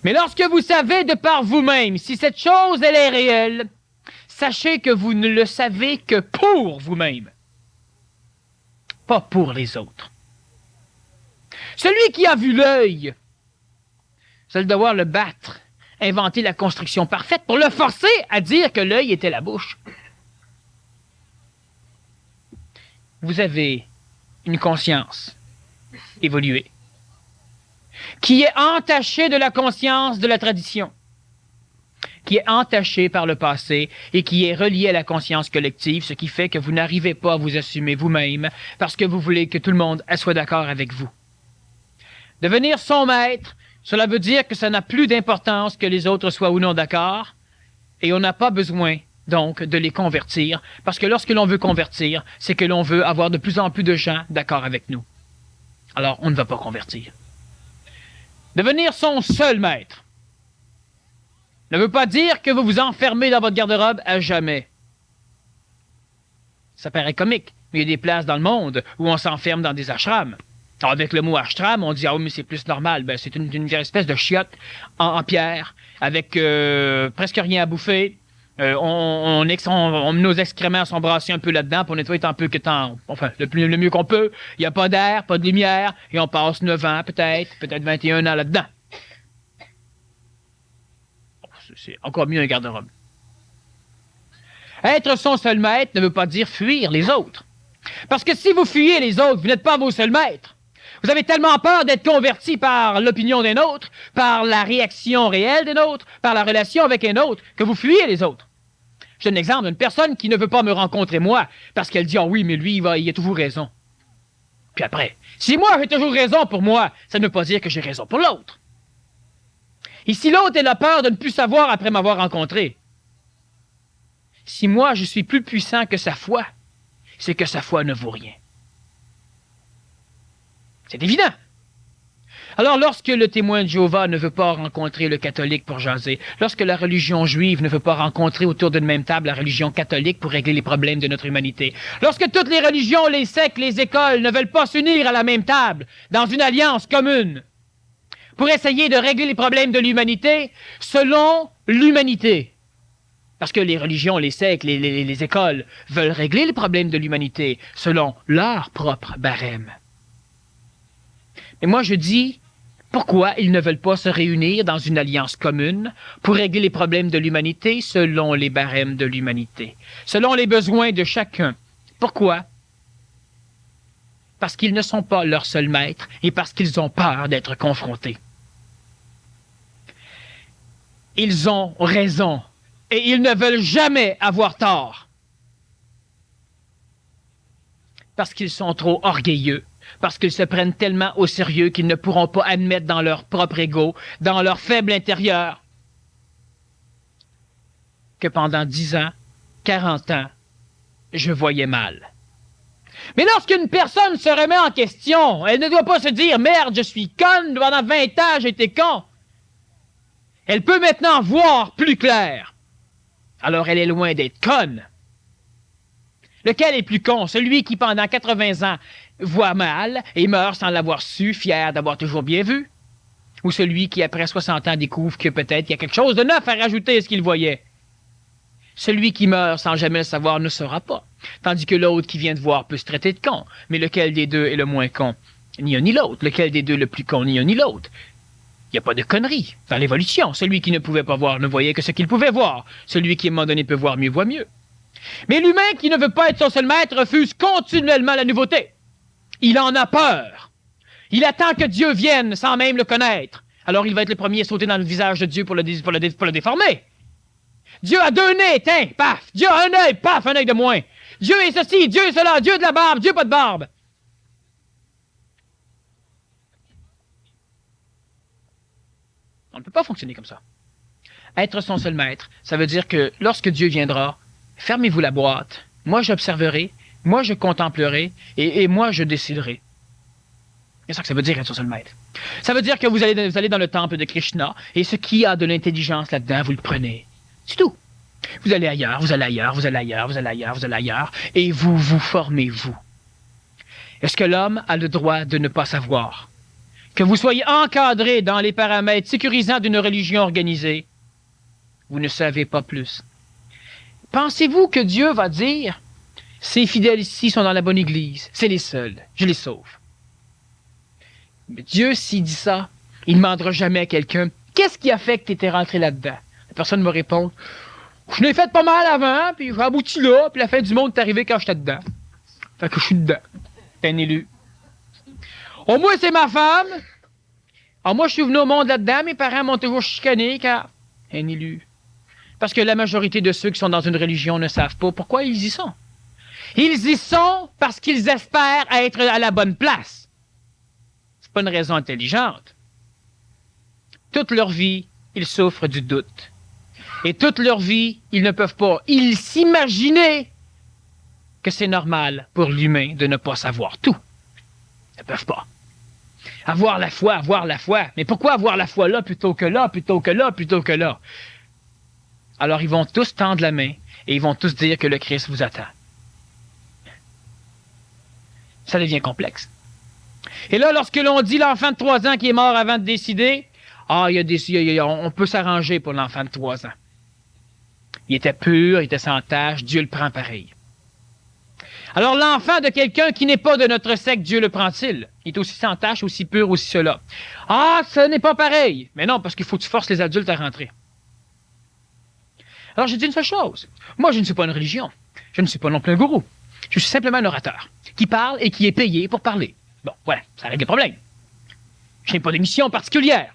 Mais lorsque vous savez de par vous-même si cette chose, elle est réelle, sachez que vous ne le savez que pour vous-même, pas pour les autres. Celui qui a vu l'œil, c'est devoir le battre, inventer la construction parfaite pour le forcer à dire que l'œil était la bouche. Vous avez une conscience évoluée qui est entachée de la conscience de la tradition, qui est entachée par le passé et qui est reliée à la conscience collective, ce qui fait que vous n'arrivez pas à vous assumer vous-même parce que vous voulez que tout le monde soit d'accord avec vous. Devenir son maître, cela veut dire que ça n'a plus d'importance que les autres soient ou non d'accord et on n'a pas besoin donc de les convertir parce que lorsque l'on veut convertir, c'est que l'on veut avoir de plus en plus de gens d'accord avec nous. Alors, on ne va pas convertir. Devenir son seul maître ne veut pas dire que vous vous enfermez dans votre garde-robe à jamais. Ça paraît comique, mais il y a des places dans le monde où on s'enferme dans des ashrams. Alors, avec le mot ashram, on dit « Ah oui, mais c'est plus normal. » Ben, c'est une espèce de chiotte en pierre avec presque rien à bouffer. On met nos excréments sont brassés un peu là-dedans pour nettoyer tant peu que tant, enfin, le mieux qu'on peut. Il n'y a pas d'air, pas de lumière, et on passe 9 ans peut-être 21 ans là-dedans. C'est encore mieux un garde-robe. Être son seul maître ne veut pas dire fuir les autres. Parce que si vous fuyez les autres, vous n'êtes pas vos seuls maîtres. Vous avez tellement peur d'être converti par l'opinion d'un autre, par la réaction réelle d'un autre, par la relation avec un autre, que vous fuyez les autres. Je donne l'exemple d'une personne qui ne veut pas me rencontrer moi parce qu'elle dit « Ah oui, mais lui, il a toujours raison. » Puis après, si moi j'ai toujours raison pour moi, ça ne veut pas dire que j'ai raison pour l'autre. Et si l'autre a peur de ne plus savoir après m'avoir rencontré, si moi je suis plus puissant que sa foi, c'est que sa foi ne vaut rien. C'est évident. Alors, lorsque le témoin de Jéhovah ne veut pas rencontrer le catholique pour jaser, lorsque la religion juive ne veut pas rencontrer autour d'une même table la religion catholique pour régler les problèmes de notre humanité, lorsque toutes les religions, les sectes, les écoles ne veulent pas s'unir à la même table, dans une alliance commune, pour essayer de régler les problèmes de l'humanité selon l'humanité, parce que les religions, les sectes, les écoles veulent régler les problèmes de l'humanité selon leur propre barème. Et moi, je dis, pourquoi ils ne veulent pas se réunir dans une alliance commune pour régler les problèmes de l'humanité selon les barèmes de l'humanité, selon les besoins de chacun? Pourquoi? Parce qu'ils ne sont pas leurs seuls maîtres et parce qu'ils ont peur d'être confrontés. Ils ont raison et ils ne veulent jamais avoir tort. Parce qu'ils sont trop orgueilleux. Parce qu'ils se prennent tellement au sérieux qu'ils ne pourront pas admettre dans leur propre ego, dans leur faible intérieur, que pendant 10 ans, 40 ans, je voyais mal. Mais lorsqu'une personne se remet en question, elle ne doit pas se dire « Merde, je suis conne, pendant 20 ans, j'ai été con ». Elle peut maintenant voir plus clair. Alors elle est loin d'être conne. Lequel est plus con? Celui qui, pendant 80 ans, voit mal et meurt sans l'avoir su, fier d'avoir toujours bien vu? Ou celui qui, après 60 ans, découvre que peut-être il y a quelque chose de neuf à rajouter à ce qu'il voyait? Celui qui meurt sans jamais le savoir ne saura pas, tandis que l'autre qui vient de voir peut se traiter de con. Mais lequel des deux est le moins con? Ni un ni l'autre. Lequel des deux est le plus con? Ni un ni l'autre. Il n'y a pas de connerie dans l'évolution. Celui qui ne pouvait pas voir ne voyait que ce qu'il pouvait voir. Celui qui, à un moment donné, peut voir mieux, voit mieux. Mais l'humain qui ne veut pas être son seul maître refuse continuellement la nouveauté. Il en a peur. Il attend que Dieu vienne sans même le connaître. Alors il va être le premier à sauter dans le visage de Dieu pour le déformer. Dieu a deux nez, tiens, paf. Dieu a un œil, paf, un œil de moins. Dieu est ceci, Dieu est cela, Dieu de la barbe, Dieu pas de barbe. On ne peut pas fonctionner comme ça. Être son seul maître, ça veut dire que lorsque Dieu viendra, fermez-vous la boîte. Moi, j'observerai, moi, je contemplerai, et moi, je déciderai. C'est ça que ça veut dire être son seul maître. Ça veut dire que vous allez dans le temple de Krishna, et ce qui a de l'intelligence là-dedans, vous le prenez. C'est tout. Vous allez ailleurs, vous allez ailleurs, vous allez ailleurs, vous allez ailleurs, vous allez ailleurs, et vous vous formez, vous. Est-ce que l'homme a le droit de ne pas savoir? Que vous soyez encadré dans les paramètres sécurisants d'une religion organisée, vous ne savez pas plus. Pensez-vous que Dieu va dire, ces fidèles ici sont dans la bonne église, c'est les seuls, je les sauve. Mais Dieu, s'il dit ça, il ne demandera jamais à quelqu'un, qu'est-ce qui a fait que tu étais rentré là-dedans? La personne me répond, je l'ai fait pas mal avant, puis j'ai abouti là, puis la fin du monde est arrivée quand j'étais dedans. Fait que je suis dedans. T'es un élu. Au moins, c'est ma femme. Alors, moi, je suis venu au monde là-dedans, mes parents m'ont toujours chicané car un élu. Parce que la majorité de ceux qui sont dans une religion ne savent pas pourquoi ils y sont. Ils y sont parce qu'ils espèrent être à la bonne place. C'est pas une raison intelligente. Toute leur vie, ils souffrent du doute. Et toute leur vie, ils ne peuvent pas. Ils s'imaginaient que c'est normal pour l'humain de ne pas savoir tout. Ils ne peuvent pas. Avoir la foi. Mais pourquoi avoir la foi là plutôt que là, plutôt que là, plutôt que là? Alors ils vont tous tendre la main et ils vont tous dire que le Christ vous attend. Ça devient complexe. Et là, lorsque l'on dit l'enfant de 3 ans qui est mort avant de décider, on peut s'arranger pour l'enfant de 3 ans. Il était pur, il était sans tache, Dieu le prend pareil. Alors l'enfant de quelqu'un qui n'est pas de notre secte, Dieu le prend-il? Il est aussi sans tache, aussi pur, aussi cela. Ah, ce n'est pas pareil. Mais non, parce qu'il faut que tu forces les adultes à rentrer. Alors, je dis une seule chose. Moi, je ne suis pas une religion. Je ne suis pas non plus un gourou. Je suis simplement un orateur qui parle et qui est payé pour parler. Bon, voilà, ça règle le problème. Je n'ai pas de mission particulière.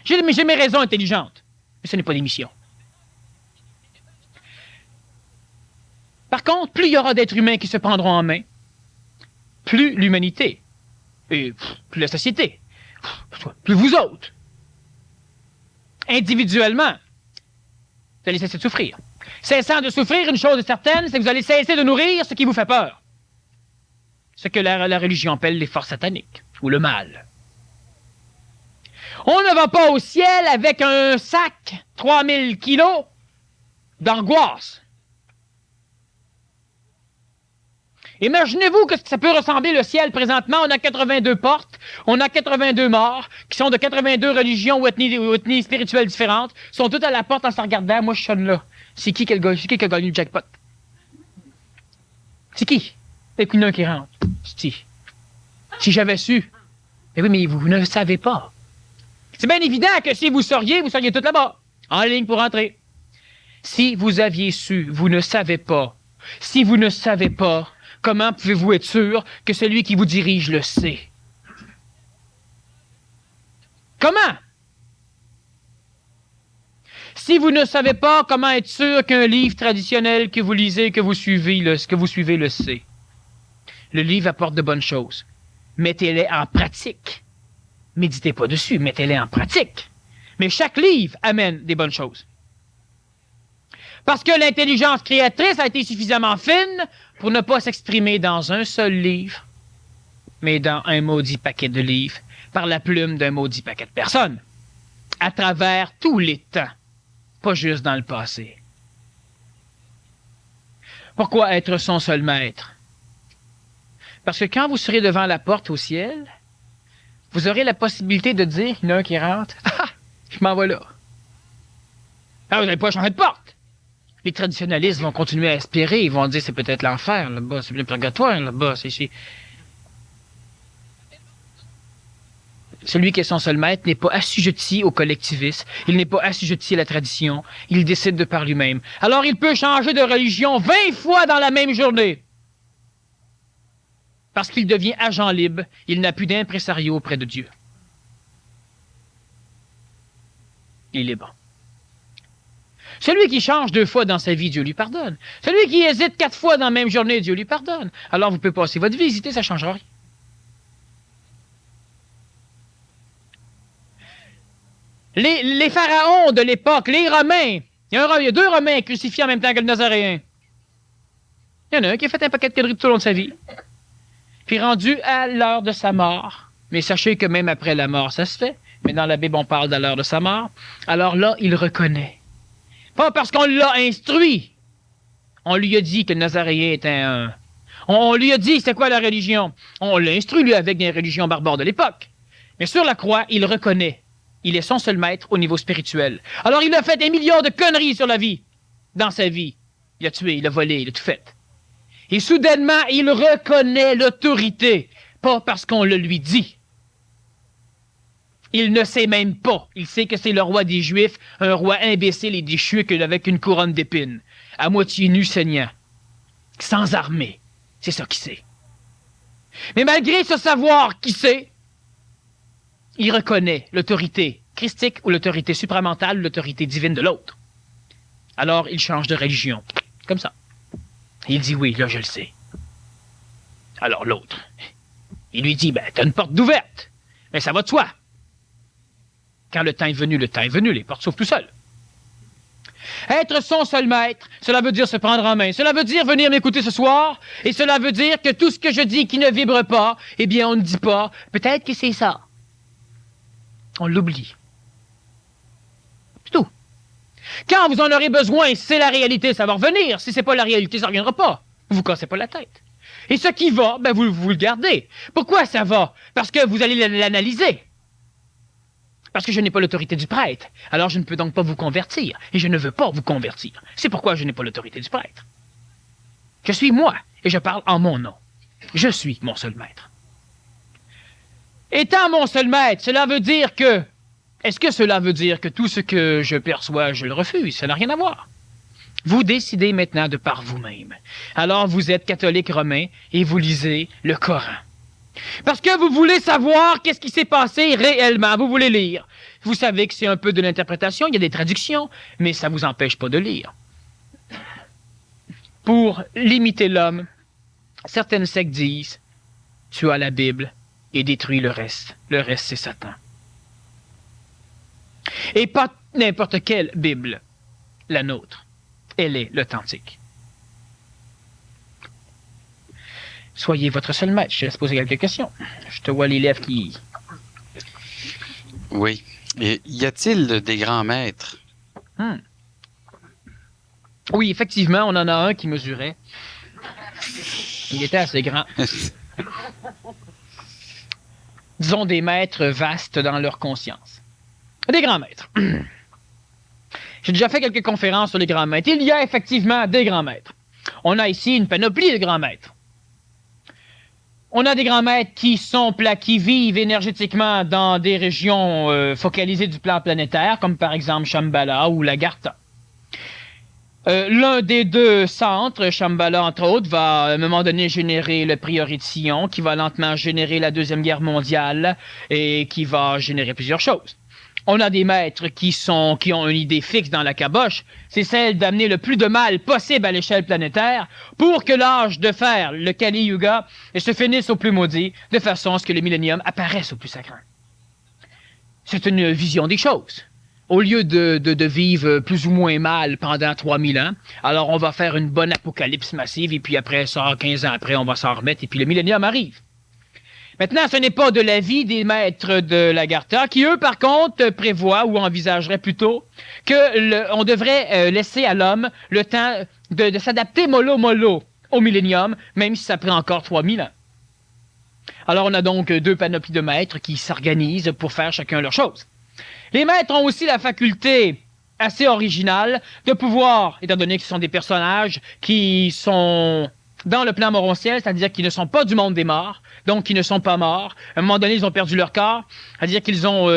J'ai mes raisons intelligentes, mais ce n'est pas des missions. Par contre, plus il y aura d'êtres humains qui se prendront en main, plus l'humanité, et plus la société, plus vous autres, individuellement, vous allez cesser de souffrir. Cessant de souffrir, une chose est certaine, c'est que vous allez cesser de nourrir ce qui vous fait peur. Ce que la religion appelle les forces sataniques, ou le mal. On ne va pas au ciel avec un sac, 3000 kilos, d'angoisse. Imaginez-vous que ça peut ressembler le ciel présentement. On a 82 portes, on a 82 morts, qui sont de 82 religions ou ethnies spirituelles différentes, sont toutes à la porte en se regardant. Moi, je sonne là. C'est qui qui a gagné le jackpot? C'est qui? Et puis il y en a un qui rentre. Si j'avais su. Mais oui, mais vous ne le savez pas. C'est bien évident que si vous seriez tout là-bas, en ligne pour entrer. Si vous aviez su, vous ne savez pas. Si vous ne savez pas, comment pouvez-vous être sûr que celui qui vous dirige le sait? Comment? Si vous ne savez pas, comment être sûr qu'un livre traditionnel que vous lisez, que vous suivez le sait? Le livre apporte de bonnes choses. Mettez-les en pratique. Méditez pas dessus, mettez-les en pratique. Mais chaque livre amène des bonnes choses. Parce que l'intelligence créatrice a été suffisamment fine pour ne pas s'exprimer dans un seul livre, mais dans un maudit paquet de livres, par la plume d'un maudit paquet de personnes, à travers tous les temps, pas juste dans le passé. Pourquoi être son seul maître? Parce que quand vous serez devant la porte au ciel, vous aurez la possibilité de dire, il y en a un qui rentre, ah, je m'en vais là. Ah, vous n'avez pas changé de porte. Les traditionalistes vont continuer à espérer, ils vont dire, c'est peut-être l'enfer là-bas, c'est le purgatoire là-bas, c'est... Celui qui est son seul maître n'est pas assujetti au collectivisme, il n'est pas assujetti à la tradition, il décide de par lui-même. Alors il peut changer de religion 20 fois dans la même journée. Parce qu'il devient agent libre, il n'a plus d'impresario auprès de Dieu. Il est libre. Celui qui change 2 fois dans sa vie, Dieu lui pardonne. Celui qui hésite 4 fois dans la même journée, Dieu lui pardonne. Alors vous pouvez passer votre vie, hésiter, ça ne changera rien. Les pharaons de l'époque, les Romains, il y a 2 Romains crucifiés en même temps que le Nazaréen. Il y en a un qui a fait un paquet de conneries tout au long de sa vie. Puis rendu à l'heure de sa mort, mais sachez que même après la mort, ça se fait, mais dans la Bible, on parle de l'heure de sa mort, alors là, il reconnaît. Pas parce qu'on l'a instruit. On lui a dit que le Nazaréen était un... On lui a dit c'était quoi la religion. On l'a instruit, lui, avec des religions barbares de l'époque. Mais sur la croix, il reconnaît. Il est son seul maître au niveau spirituel. Alors, il a fait des milliards de conneries sur la vie, dans sa vie. Il a tué, il a volé, il a tout fait. Et soudainement, il reconnaît l'autorité, pas parce qu'on le lui dit. Il ne sait même pas. Il sait que c'est le roi des Juifs, un roi imbécile et déchu avec une couronne d'épines, à moitié nu saignant, sans armée. C'est ça qu'il sait. Mais malgré ce savoir qu'il sait, il reconnaît l'autorité christique ou l'autorité supramentale ou l'autorité divine de l'autre. Alors, il change de religion. Comme ça. Il dit oui, là, je le sais. Alors, l'autre, il lui dit, ben, t'as une porte d'ouverte. Mais ça va de soi. Quand le temps est venu, les portes s'ouvrent tout seules. Être son seul maître, cela veut dire se prendre en main. Cela veut dire venir m'écouter ce soir. Et cela veut dire que tout ce que je dis qui ne vibre pas, eh bien, on ne dit pas, peut-être que c'est ça. On l'oublie. C'est tout. Quand vous en aurez besoin, c'est la réalité, ça va revenir. Si c'est pas la réalité, ça ne reviendra pas. Vous vous cassez pas la tête. Et ce qui va, ben vous le gardez. Pourquoi ça va? Parce que vous allez l'analyser. Parce que je n'ai pas l'autorité du prêtre. Alors je ne peux donc pas vous convertir. Et je ne veux pas vous convertir. C'est pourquoi je n'ai pas l'autorité du prêtre. Je suis moi, et je parle en mon nom. Je suis mon seul maître. Étant mon seul maître, cela veut dire que... Est-ce que cela veut dire que tout ce que je perçois, je le refuse? Ça n'a rien à voir. Vous décidez maintenant de par vous-même. Alors vous êtes catholique romain et vous lisez le Coran. Parce que vous voulez savoir qu'est-ce qui s'est passé réellement. Vous voulez lire. Vous savez que c'est un peu de l'interprétation, il y a des traductions, mais ça ne vous empêche pas de lire. Pour limiter l'homme, certaines sectes disent « Tu as la Bible et détruis le reste. Le reste, c'est Satan. » Et pas n'importe quelle Bible, la nôtre. Elle est l'authentique. Soyez votre seul maître. Je te laisse poser quelques questions. Je te vois les lèvres qui... Oui. Et y a-t-il des grands maîtres? Oui, effectivement, on en a un qui mesurait. Il était assez grand. Disons des maîtres vastes dans leur conscience. Des grands maîtres. J'ai déjà fait quelques conférences sur les grands maîtres. Il y a effectivement des grands maîtres. On a ici une panoplie de grands maîtres. On a des grands maîtres qui vivent énergétiquement dans des régions focalisées du plan planétaire, comme par exemple Shambhala ou l'Agartha. L'un des 2 centres, Shambhala entre autres, va à un moment donné générer le prieuré de Sion, qui va lentement générer la Deuxième Guerre mondiale et qui va générer plusieurs choses. On a des maîtres qui ont une idée fixe dans la caboche, c'est celle d'amener le plus de mal possible à l'échelle planétaire pour que l'âge de fer, le Kali Yuga, se finisse au plus maudit, de façon à ce que le millénium apparaisse au plus sacré. C'est une vision des choses. Au lieu de vivre plus ou moins mal pendant 3000 ans, alors on va faire une bonne apocalypse massive, et puis après ça, 15 ans après, on va s'en remettre, et puis le millénium arrive. Maintenant, ce n'est pas de l'avis des maîtres de l'Agartha, qui eux, par contre, prévoient ou envisageraient plutôt qu'on devrait laisser à l'homme le temps de s'adapter mollo-mollo au millénium, même si ça prend encore 3000 ans. Alors, on a donc deux panoplies de maîtres qui s'organisent pour faire chacun leur chose. Les maîtres ont aussi la faculté assez originale de pouvoir, étant donné que ce sont des personnages qui sont dans le plan morontiel, c'est-à-dire qu'ils ne sont pas du monde des morts, donc qui ne sont pas morts. À un moment donné, ils ont perdu leur corps, c'est-à-dire qu'ils ont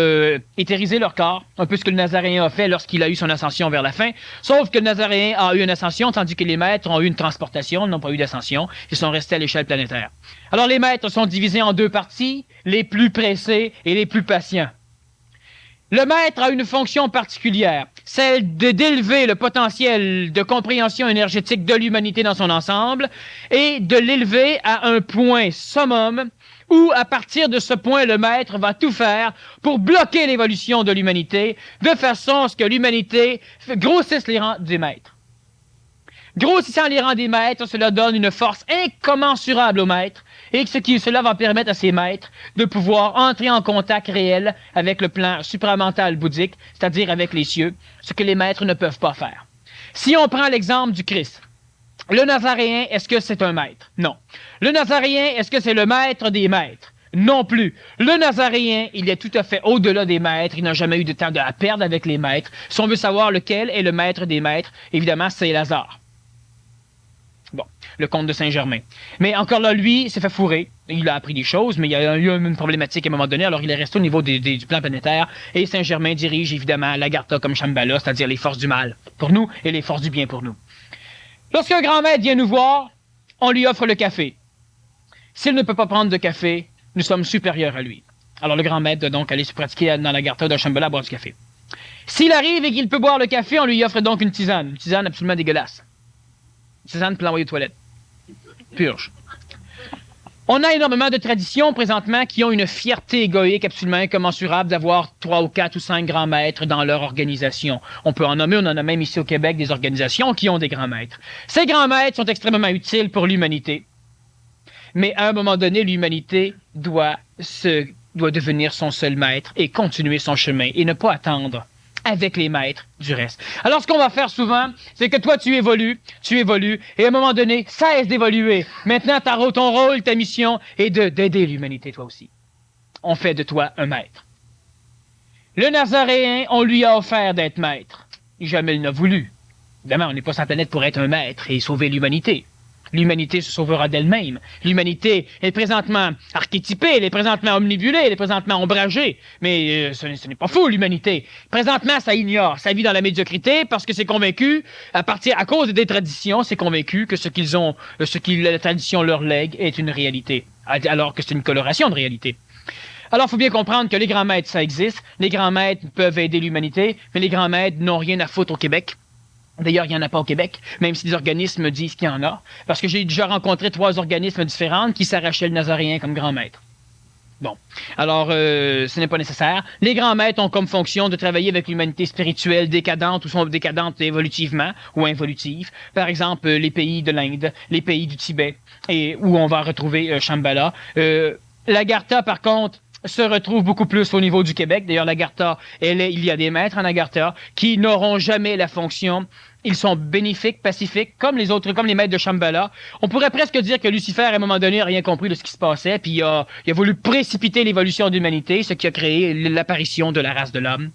éthérisé leur corps, un peu ce que le Nazaréen a fait lorsqu'il a eu son ascension vers la fin, sauf que le Nazaréen a eu une ascension, tandis que les maîtres ont eu une transportation, n'ont pas eu d'ascension, ils sont restés à l'échelle planétaire. Alors les maîtres sont divisés en deux parties, les plus pressés et les plus patients. Le maître a une fonction particulière, celle d'élever le potentiel de compréhension énergétique de l'humanité dans son ensemble et de l'élever à un point summum où, à partir de ce point, le maître va tout faire pour bloquer l'évolution de l'humanité de façon à ce que l'humanité grossisse les rangs des maîtres. Grossissant les rangs des maîtres, cela donne une force incommensurable aux maîtres et cela va permettre à ces maîtres de pouvoir entrer en contact réel avec le plan supramental bouddhique, c'est-à-dire avec les cieux, ce que les maîtres ne peuvent pas faire. Si on prend l'exemple du Christ, le Nazaréen, est-ce que c'est un maître? Non. Le Nazaréen, est-ce que c'est le maître des maîtres? Non plus. Le Nazaréen, il est tout à fait au-delà des maîtres. Il n'a jamais eu de temps à perdre avec les maîtres. Si on veut savoir lequel est le maître des maîtres, évidemment, c'est Lazare. Bon, le comte de Saint-Germain. Mais encore là, lui, s'est fait fourrer. Il a appris des choses, mais il y a eu une problématique à un moment donné, alors il est resté au niveau du plan planétaire, et Saint-Germain dirige évidemment l'Agartha comme Shambhala, c'est-à-dire les forces du mal pour nous et les forces du bien pour nous. Lorsqu'un grand maître vient nous voir, on lui offre le café. S'il ne peut pas prendre de café, nous sommes supérieurs à lui. Alors le grand maître doit donc aller se pratiquer dans l'Agartha de Shambhala à boire du café. S'il arrive et qu'il peut boire le café, on lui offre donc une tisane absolument dégueulasse. Tisane pour l'envoyer aux toilettes. Purge. On a énormément de traditions présentement qui ont une fierté égoïque absolument incommensurable d'avoir 3 ou 4 ou 5 grands maîtres dans leur organisation. On peut en nommer, on en a même ici au Québec des organisations qui ont des grands maîtres. Ces grands maîtres sont extrêmement utiles pour l'humanité. Mais à un moment donné, l'humanité doit devenir son seul maître et continuer son chemin et ne pas attendre avec les maîtres du reste. Alors, ce qu'on va faire souvent, c'est que toi, tu évolues, et à un moment donné, cesse d'évoluer. Maintenant, ton rôle, ta mission est d'aider l'humanité, toi aussi. On fait de toi un maître. Le Nazaréen, on lui a offert d'être maître. Jamais il n'a voulu. Évidemment, on n'est pas sur la planète pour être un maître et sauver l'humanité. L'humanité se sauvera d'elle-même. L'humanité est présentement archétypée, elle est présentement omnibulée, elle est présentement ombragée. Mais ce n'est pas fou, l'humanité. Présentement, ça ignore. Ça vit dans la médiocrité parce que c'est convaincu, à cause des traditions, c'est convaincu que ce que la tradition leur lègue est une réalité. Alors que c'est une coloration de réalité. Alors, il faut bien comprendre que les grands maîtres, ça existe. Les grands maîtres peuvent aider l'humanité, mais les grands maîtres n'ont rien à foutre au Québec. D'ailleurs, il n'y en a pas au Québec, même si des organismes disent qu'il y en a. Parce que j'ai déjà rencontré 3 organismes différents qui s'arrachaient le Nazaréen comme grand maître. Bon. Alors, ce n'est pas nécessaire. Les grands maîtres ont comme fonction de travailler avec l'humanité spirituelle décadente ou sont décadentes évolutivement ou involutives. Par exemple, les pays de l'Inde, les pays du Tibet, et où on va retrouver Shambhala. L'Agartha, par contre, se retrouve beaucoup plus au niveau du Québec. D'ailleurs, l'Agartha, il y a des maîtres en Agartha qui n'auront jamais la fonction. Ils sont bénéfiques, pacifiques, comme les maîtres de Shambhala. On pourrait presque dire que Lucifer, à un moment donné, n'a rien compris de ce qui se passait, puis il a voulu précipiter l'évolution de l'humanité, ce qui a créé l'apparition de la race de l'homme.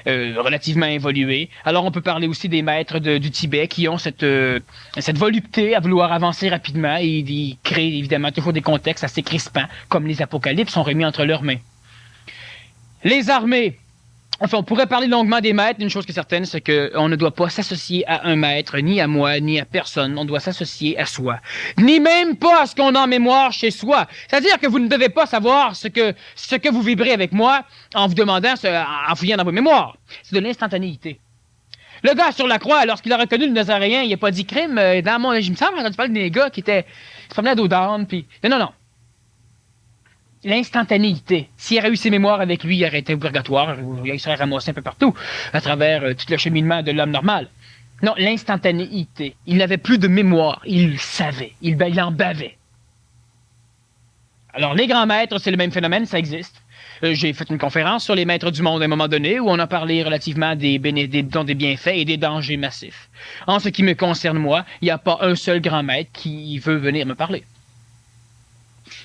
Relativement évolué. Alors, on peut parler aussi des maîtres du Tibet qui ont cette volupté à vouloir avancer rapidement et ils créent évidemment toujours des contextes assez crispants, comme les apocalypses sont remis entre leurs mains. Les armées. Enfin, on pourrait parler longuement des maîtres. Une chose qui est certaine, c'est qu'on ne doit pas s'associer à un maître, ni à moi, ni à personne. On doit s'associer à soi. Ni même pas à ce qu'on a en mémoire chez soi. C'est-à-dire que vous ne devez pas savoir ce que vous vibrez avec moi en vous demandant, en fouillant dans vos mémoires. C'est de l'instantanéité. Le gars sur la croix, lorsqu'il a reconnu le Nazaréen, il n'a pas dit crime. Il me semble, quand tu parles des gars qui se promenaient à dos d'âne, puis... Non. L'instantanéité. S'il aurait eu ses mémoires avec lui, il aurait été au purgatoire, il serait ramassé un peu partout, à travers tout le cheminement de l'homme normal. Non, l'instantanéité. Il n'avait plus de mémoire, il savait, il en bavait. Alors, les grands maîtres, c'est le même phénomène, ça existe. J'ai fait une conférence sur les maîtres du monde à un moment donné, où on a parlé relativement des bienfaits et des dangers massifs. En ce qui me concerne moi, il n'y a pas un seul grand maître qui veut venir me parler.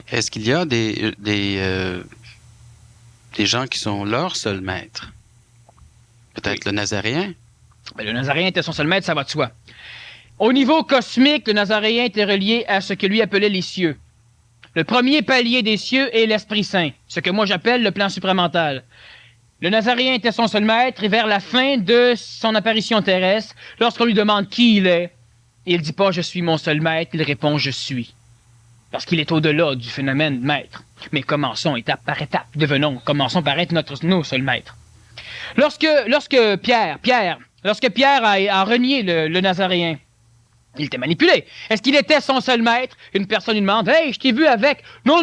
Est-ce qu'il y a des gens qui sont leur seul maître? Peut-être le Nazaréen? Ben, le Nazaréen était son seul maître, ça va de soi. Au niveau cosmique, le Nazaréen était relié à ce que lui appelait les cieux. Le premier palier des cieux est l'Esprit Saint, ce que moi j'appelle le plan supramental. Le Nazaréen était son seul maître et vers la fin de son apparition terrestre, lorsqu'on lui demande qui il est, il ne dit pas « je suis mon seul maître », il répond « je suis ». Parce qu'il est au-delà du phénomène maître. Mais commençons étape par étape, commençons par être nos seuls maîtres. Lorsque Pierre a renié le Nazaréen, il était manipulé. Est-ce qu'il était son seul maître? Une personne lui demande « Hey, je t'ai vu avec... » Non.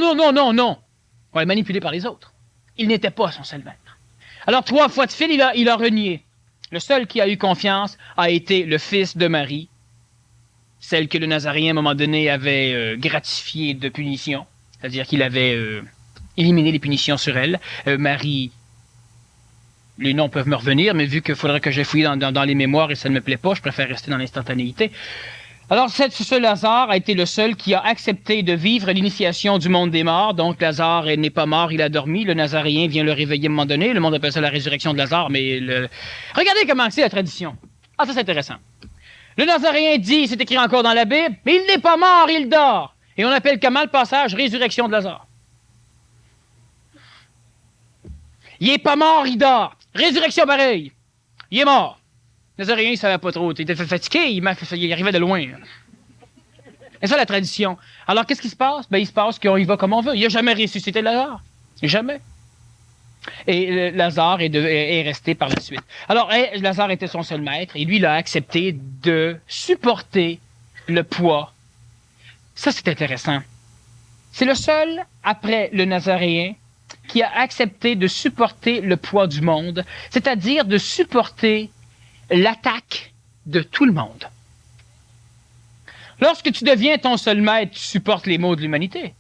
On est manipulé par les autres. Il n'était pas son seul maître. Alors, 3 fois de fil, il a renié. Le seul qui a eu confiance a été le fils de Marie, celle que le Nazaréen, à un moment donné, avait gratifiée de punition. C'est-à-dire qu'il avait éliminé les punitions sur elle. Marie, les noms peuvent me revenir, mais vu qu'il faudrait que je fouille dans les mémoires et ça ne me plaît pas, je préfère rester dans l'instantanéité. Alors, ce Lazare a été le seul qui a accepté de vivre l'initiation du monde des morts. Donc, Lazare n'est pas mort, il a dormi. Le Nazaréen vient le réveiller à un moment donné. Le monde appelle ça la résurrection de Lazare, mais regardez comment c'est la tradition. Ah, ça, c'est intéressant. Le Nazaréen dit, c'est écrit encore dans la Bible, mais il n'est pas mort, il dort. Et on appelle comment le passage résurrection de Lazare? Il n'est pas mort, il dort. Résurrection pareil. Il est mort. Le Nazaréen, il ne savait pas trop. Il était fatigué, il arrivait de loin. C'est ça la tradition. Alors, qu'est-ce qui se passe? Ben, il se passe qu'on y va comme on veut. Il n'a jamais ressuscité Lazare. Jamais. Et Lazare est resté par la suite. Alors, Lazare était son seul maître, et lui, il a accepté de supporter le poids. Ça, c'est intéressant. C'est le seul, après le Nazaréen, qui a accepté de supporter le poids du monde, c'est-à-dire de supporter l'attaque de tout le monde. Lorsque tu deviens ton seul maître, tu supportes les maux de l'humanité.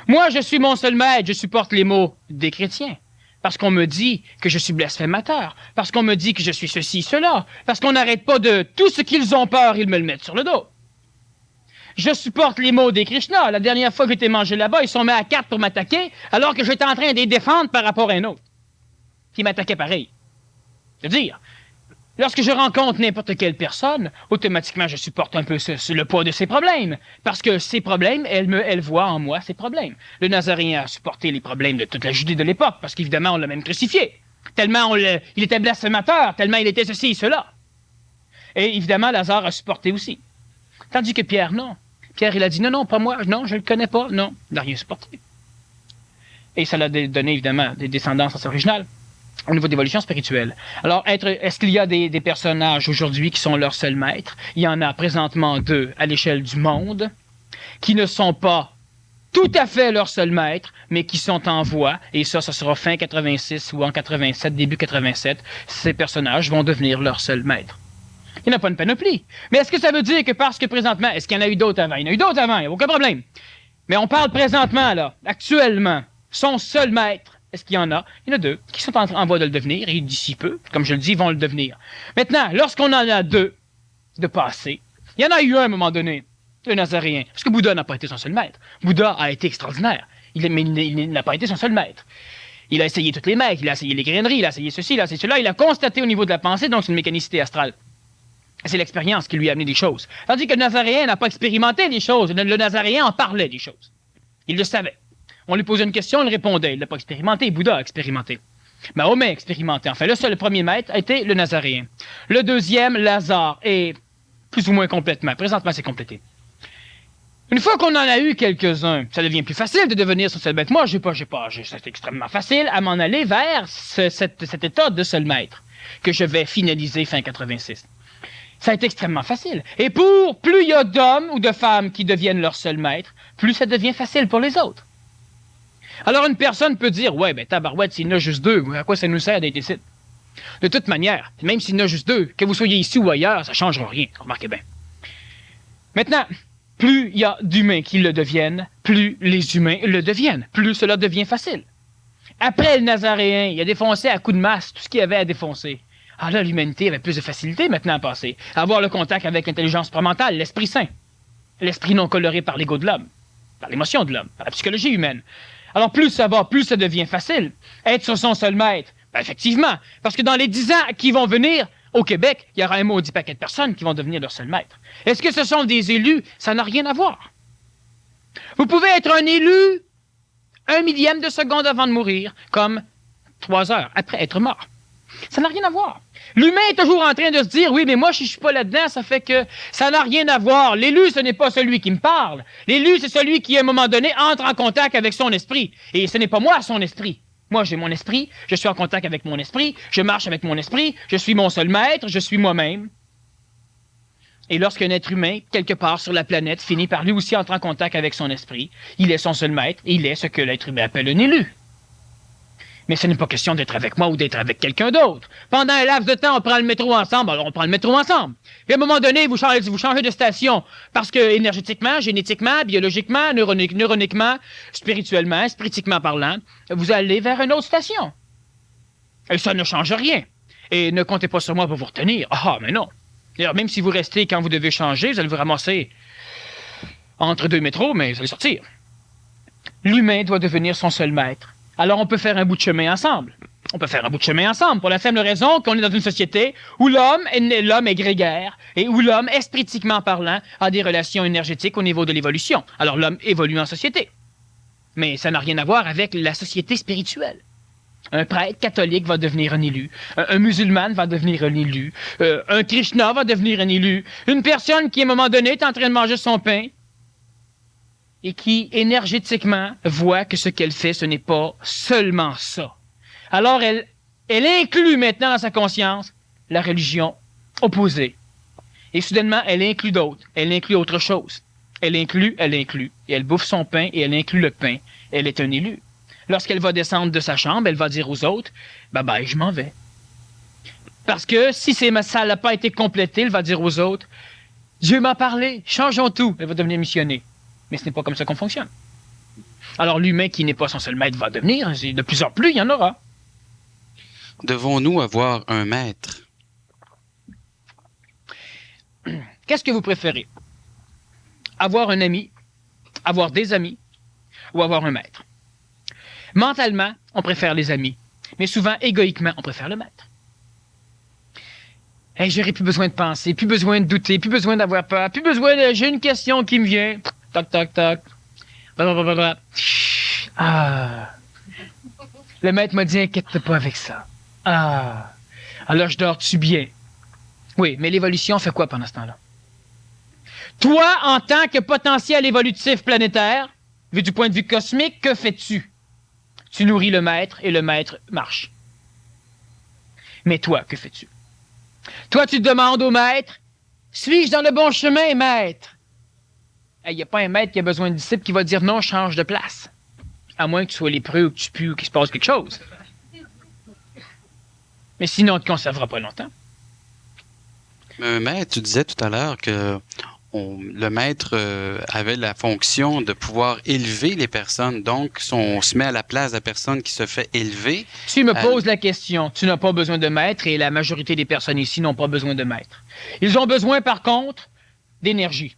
Moi, je suis mon seul maître, je supporte les maux des chrétiens. Parce qu'on me dit que je suis blasphémateur. Parce qu'on me dit que je suis ceci, cela. Parce qu'on n'arrête pas de... Tout ce qu'ils ont peur, ils me le mettent sur le dos. Je supporte les maux des Krishna. La dernière fois que j'étais mangé là-bas, ils sont mis à 4 pour m'attaquer, alors que j'étais en train de les défendre par rapport à un autre. Qui m'attaquait pareil. C'est-à-dire, lorsque je rencontre n'importe quelle personne, automatiquement, je supporte un peu le poids de ses problèmes. Parce que ses problèmes, elle voit en moi ses problèmes. Le Nazaréen a supporté les problèmes de toute la Judée de l'époque, parce qu'évidemment, on l'a même crucifié. Tellement il était blasphémateur, tellement il était ceci et cela. Et évidemment, Lazare a supporté aussi. Tandis que Pierre, non. Pierre, il a dit, non, pas moi, non, je ne le connais pas, non, il n'a rien supporté. Et ça l'a donné, évidemment, des descendances assez originales. Au niveau d'évolution spirituelle. Alors, est-ce qu'il y a des personnages aujourd'hui qui sont leurs seuls maîtres? Il y en a présentement 2 à l'échelle du monde qui ne sont pas tout à fait leurs seuls maîtres, mais qui sont en voie. Et ça sera fin 86 ou en 87, début 87. Ces personnages vont devenir leurs seuls maîtres. Il n'y en a pas une panoplie. Mais est-ce que ça veut dire que parce que présentement, est-ce qu'il y en a eu d'autres avant? Il y en a eu d'autres avant, il n'y a aucun problème. Mais on parle présentement, là, actuellement, son seul maître. Est-ce qu'il y en a? Il y en a 2 qui sont en voie de le devenir, et d'ici peu, comme je le dis, vont le devenir. Maintenant, lorsqu'on en a 2 de passé, il y en a eu un à un moment donné, le Nazaréen. Parce que Bouddha n'a pas été son seul maître. Bouddha a été extraordinaire, mais il n'a pas été son seul maître. Il a essayé toutes les maîtres, il a essayé les graineries, il a essayé ceci, il a essayé cela, il a constaté au niveau de la pensée, donc c'est une mécanicité astrale. C'est l'expérience qui lui a amené des choses. Tandis que le Nazaréen n'a pas expérimenté des choses, le Nazaréen en parlait des choses. Il le savait. On lui posait une question, il répondait. Il n'a pas expérimenté, Bouddha a expérimenté. Mahomet a expérimenté. Enfin, le premier maître a été le Nazaréen. Le deuxième, Lazare, et plus ou moins complètement. Présentement, c'est complété. Une fois qu'on en a eu quelques-uns, ça devient plus facile de devenir son seul maître. Moi, c'est extrêmement facile à m'en aller vers cet état de seul maître que je vais finaliser fin 86. Ça a été extrêmement facile. Et plus il y a d'hommes ou de femmes qui deviennent leur seul maître, plus ça devient facile pour les autres. Alors une personne peut dire, ouais, ben tabarouette, s'il y en a juste 2, à quoi ça nous sert d'être ici? De toute manière, même s'il y en a juste 2, que vous soyez ici ou ailleurs, ça ne changera rien, remarquez bien. Maintenant, plus il y a d'humains qui le deviennent, plus les humains le deviennent, plus cela devient facile. Après le Nazaréen, il a défoncé à coups de masse tout ce qu'il y avait à défoncer. Alors là, l'humanité avait plus de facilité maintenant à passer, à avoir le contact avec l'intelligence supramentale, l'Esprit Saint, l'esprit non coloré par l'ego de l'homme. par l'émotion de l'homme, par la psychologie humaine. Alors plus ça va, plus ça devient facile. Être sur son seul maître, ben, effectivement, parce que dans les 10 ans qui vont venir, au Québec, il y aura un maudit paquet de personnes qui vont devenir leur seul maître. Est-ce que ce sont des élus? Ça n'a rien à voir. Vous pouvez être un élu 1/1000 de seconde avant de mourir, comme 3 heures après être mort. Ça n'a rien à voir. L'humain est toujours en train de se dire, oui, mais moi, je ne suis pas là-dedans, ça fait que ça n'a rien à voir. L'élu, ce n'est pas celui qui me parle. L'élu, c'est celui qui, à un moment donné, entre en contact avec son esprit. Et ce n'est pas moi, son esprit. Moi, j'ai mon esprit, je suis en contact avec mon esprit, je marche avec mon esprit, je suis mon seul maître, je suis moi-même. Et lorsqu'un être humain, quelque part sur la planète, finit par lui aussi entrer en contact avec son esprit, il est son seul maître et il est ce que l'être humain appelle un élu. Mais ce n'est pas question d'être avec moi ou d'être avec quelqu'un d'autre. Pendant un laps de temps, on prend le métro ensemble, alors on prend le métro ensemble. Puis à un moment donné, vous changez de station parce que énergétiquement, génétiquement, biologiquement, neuroniquement, spirituellement, spiritiquement parlant, vous allez vers une autre station. Et ça ne change rien. Et ne comptez pas sur moi pour vous retenir. Ah, mais non. D'ailleurs, même si vous restez quand vous devez changer, vous allez vous ramasser entre 2 métros, mais vous allez sortir. L'humain doit devenir son seul maître. Alors, on peut faire un bout de chemin ensemble. On peut faire un bout de chemin ensemble pour la simple raison qu'on est dans une société où l'homme est grégaire et où l'homme, espritiquement parlant, a des relations énergétiques au niveau de l'évolution. Alors, l'homme évolue en société. Mais ça n'a rien à voir avec la société spirituelle. Un prêtre catholique va devenir un élu. Un musulman va devenir un élu. Un Krishna va devenir un élu. Une personne qui, à un moment donné, est en train de manger son pain et qui, énergétiquement, voit que ce qu'elle fait, ce n'est pas seulement ça. Alors, elle inclut maintenant dans sa conscience la religion opposée. Et soudainement, elle inclut d'autres. Elle inclut autre chose. Elle inclut. Et elle bouffe son pain et elle inclut le pain. Elle est un élu. Lorsqu'elle va descendre de sa chambre, elle va dire aux autres, « Bye bye, je m'en vais. » Parce que si ça n'a pas été complété, elle va dire aux autres, « Dieu m'a parlé, changeons tout. » Elle va devenir missionnée. Mais ce n'est pas comme ça qu'on fonctionne. Alors l'humain qui n'est pas son seul maître va devenir, de plus en plus, il y en aura. Devons-nous avoir un maître? Qu'est-ce que vous préférez? Avoir un ami, avoir des amis ou avoir un maître? Mentalement, on préfère les amis, mais souvent, égoïquement, on préfère le maître. Hey, j'aurais plus besoin de penser, plus besoin de douter, plus besoin d'avoir peur, plus besoin de... J'ai une question qui me vient. Toc, toc, toc. Blablabla. Ah. Le maître m'a dit, inquiète-toi pas avec ça. Ah. Alors, je dors-tu bien? Oui, mais l'évolution fait quoi pendant ce temps-là? Toi, en tant que potentiel évolutif planétaire, vu du point de vue cosmique, que fais-tu? Tu nourris le maître et le maître marche. Mais toi, que fais-tu? Toi, tu demandes au maître, suis-je dans le bon chemin, maître? Il n'y a pas un maître qui a besoin de disciple qui va dire non, change de place. À moins que tu sois lépreux ou que tu pues ou qu'il se passe quelque chose. Mais sinon, on ne te conservera pas longtemps. Maître, tu disais tout à l'heure que le maître avait la fonction de pouvoir élever les personnes. Donc, si on se met à la place de la personne qui se fait élever... Tu me poses la question. Tu n'as pas besoin de maître et la majorité des personnes ici n'ont pas besoin de maître. Ils ont besoin, par contre, d'énergie.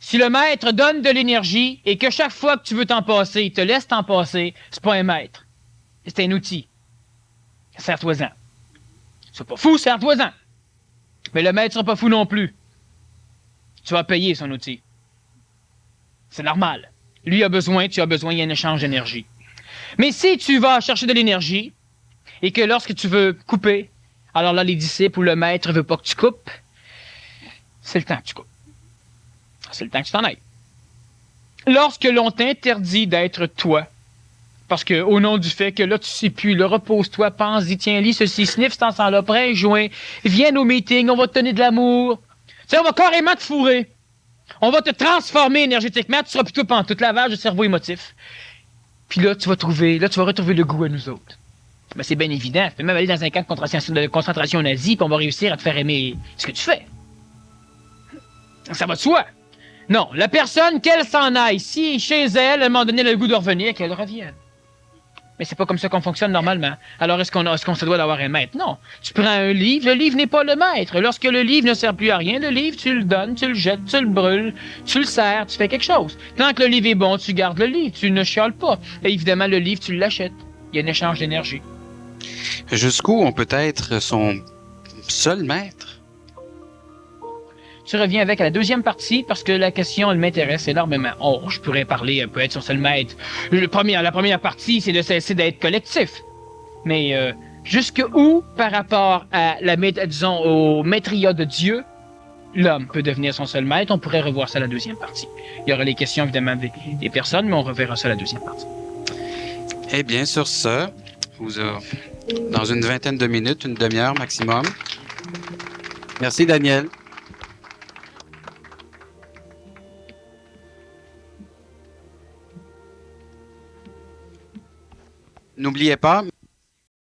Si le maître donne de l'énergie et que chaque fois que tu veux t'en passer, il te laisse t'en passer, c'est pas un maître. C'est un outil. Sers-toi-en. C'est pas fou, sers-toi-en. Mais le maître sera pas fou non plus. Tu vas payer son outil. C'est normal. Lui a besoin, tu as besoin, il y a un échange d'énergie. Mais si tu vas chercher de l'énergie et que lorsque tu veux couper, alors là, les disciples ou le maître ne veut pas que tu coupes, c'est le temps que tu coupes. C'est le temps que tu t'en ailles. Lorsque l'on t'interdit d'être toi, parce que au nom du fait que là, tu sais plus, là, repose-toi, pense-y, tiens, lis ceci, sniffe cet encens-là, prends joint, viens au meeting, on va te donner de l'amour. Tu sais, on va carrément te fourrer. On va te transformer énergétiquement, tu seras plutôt pantoute, lavage de cerveau émotif. Puis là, tu vas retrouver le goût à nous autres. Ben, c'est bien évident. Tu peux même aller dans un camp de concentration nazi, puis on va réussir à te faire aimer ce que tu fais. Ça va de soi. Non, la personne, qu'elle s'en aille, si chez elle, à un moment donné, elle a le goût de revenir, qu'elle revienne. Mais c'est pas comme ça qu'on fonctionne normalement. Alors, est-ce qu'on se doit d'avoir un maître? Non. Tu prends un livre, le livre n'est pas le maître. Lorsque le livre ne sert plus à rien, le livre, tu le donnes, tu le jettes, tu le brûles, tu le sers, tu fais quelque chose. Tant que le livre est bon, tu gardes le livre, tu ne chiales pas. Et évidemment, le livre, tu l'achètes. Il y a un échange d'énergie. Jusqu'où on peut être son seul maître? Tu reviens avec à la deuxième partie parce que la question, elle m'intéresse énormément. Oh, je pourrais parler un peu être son seul maître. La première partie, c'est de cesser d'être collectif. Mais jusqu'où, par rapport à disons, au maîtria de Dieu, l'homme peut devenir son seul maître? On pourrait revoir ça la deuxième partie. Il y aura les questions, évidemment, des personnes, mais on reverra ça la deuxième partie. Eh bien, sur ce, dans une vingtaine de minutes, une demi-heure maximum. Merci, Daniel. N'oubliez pas,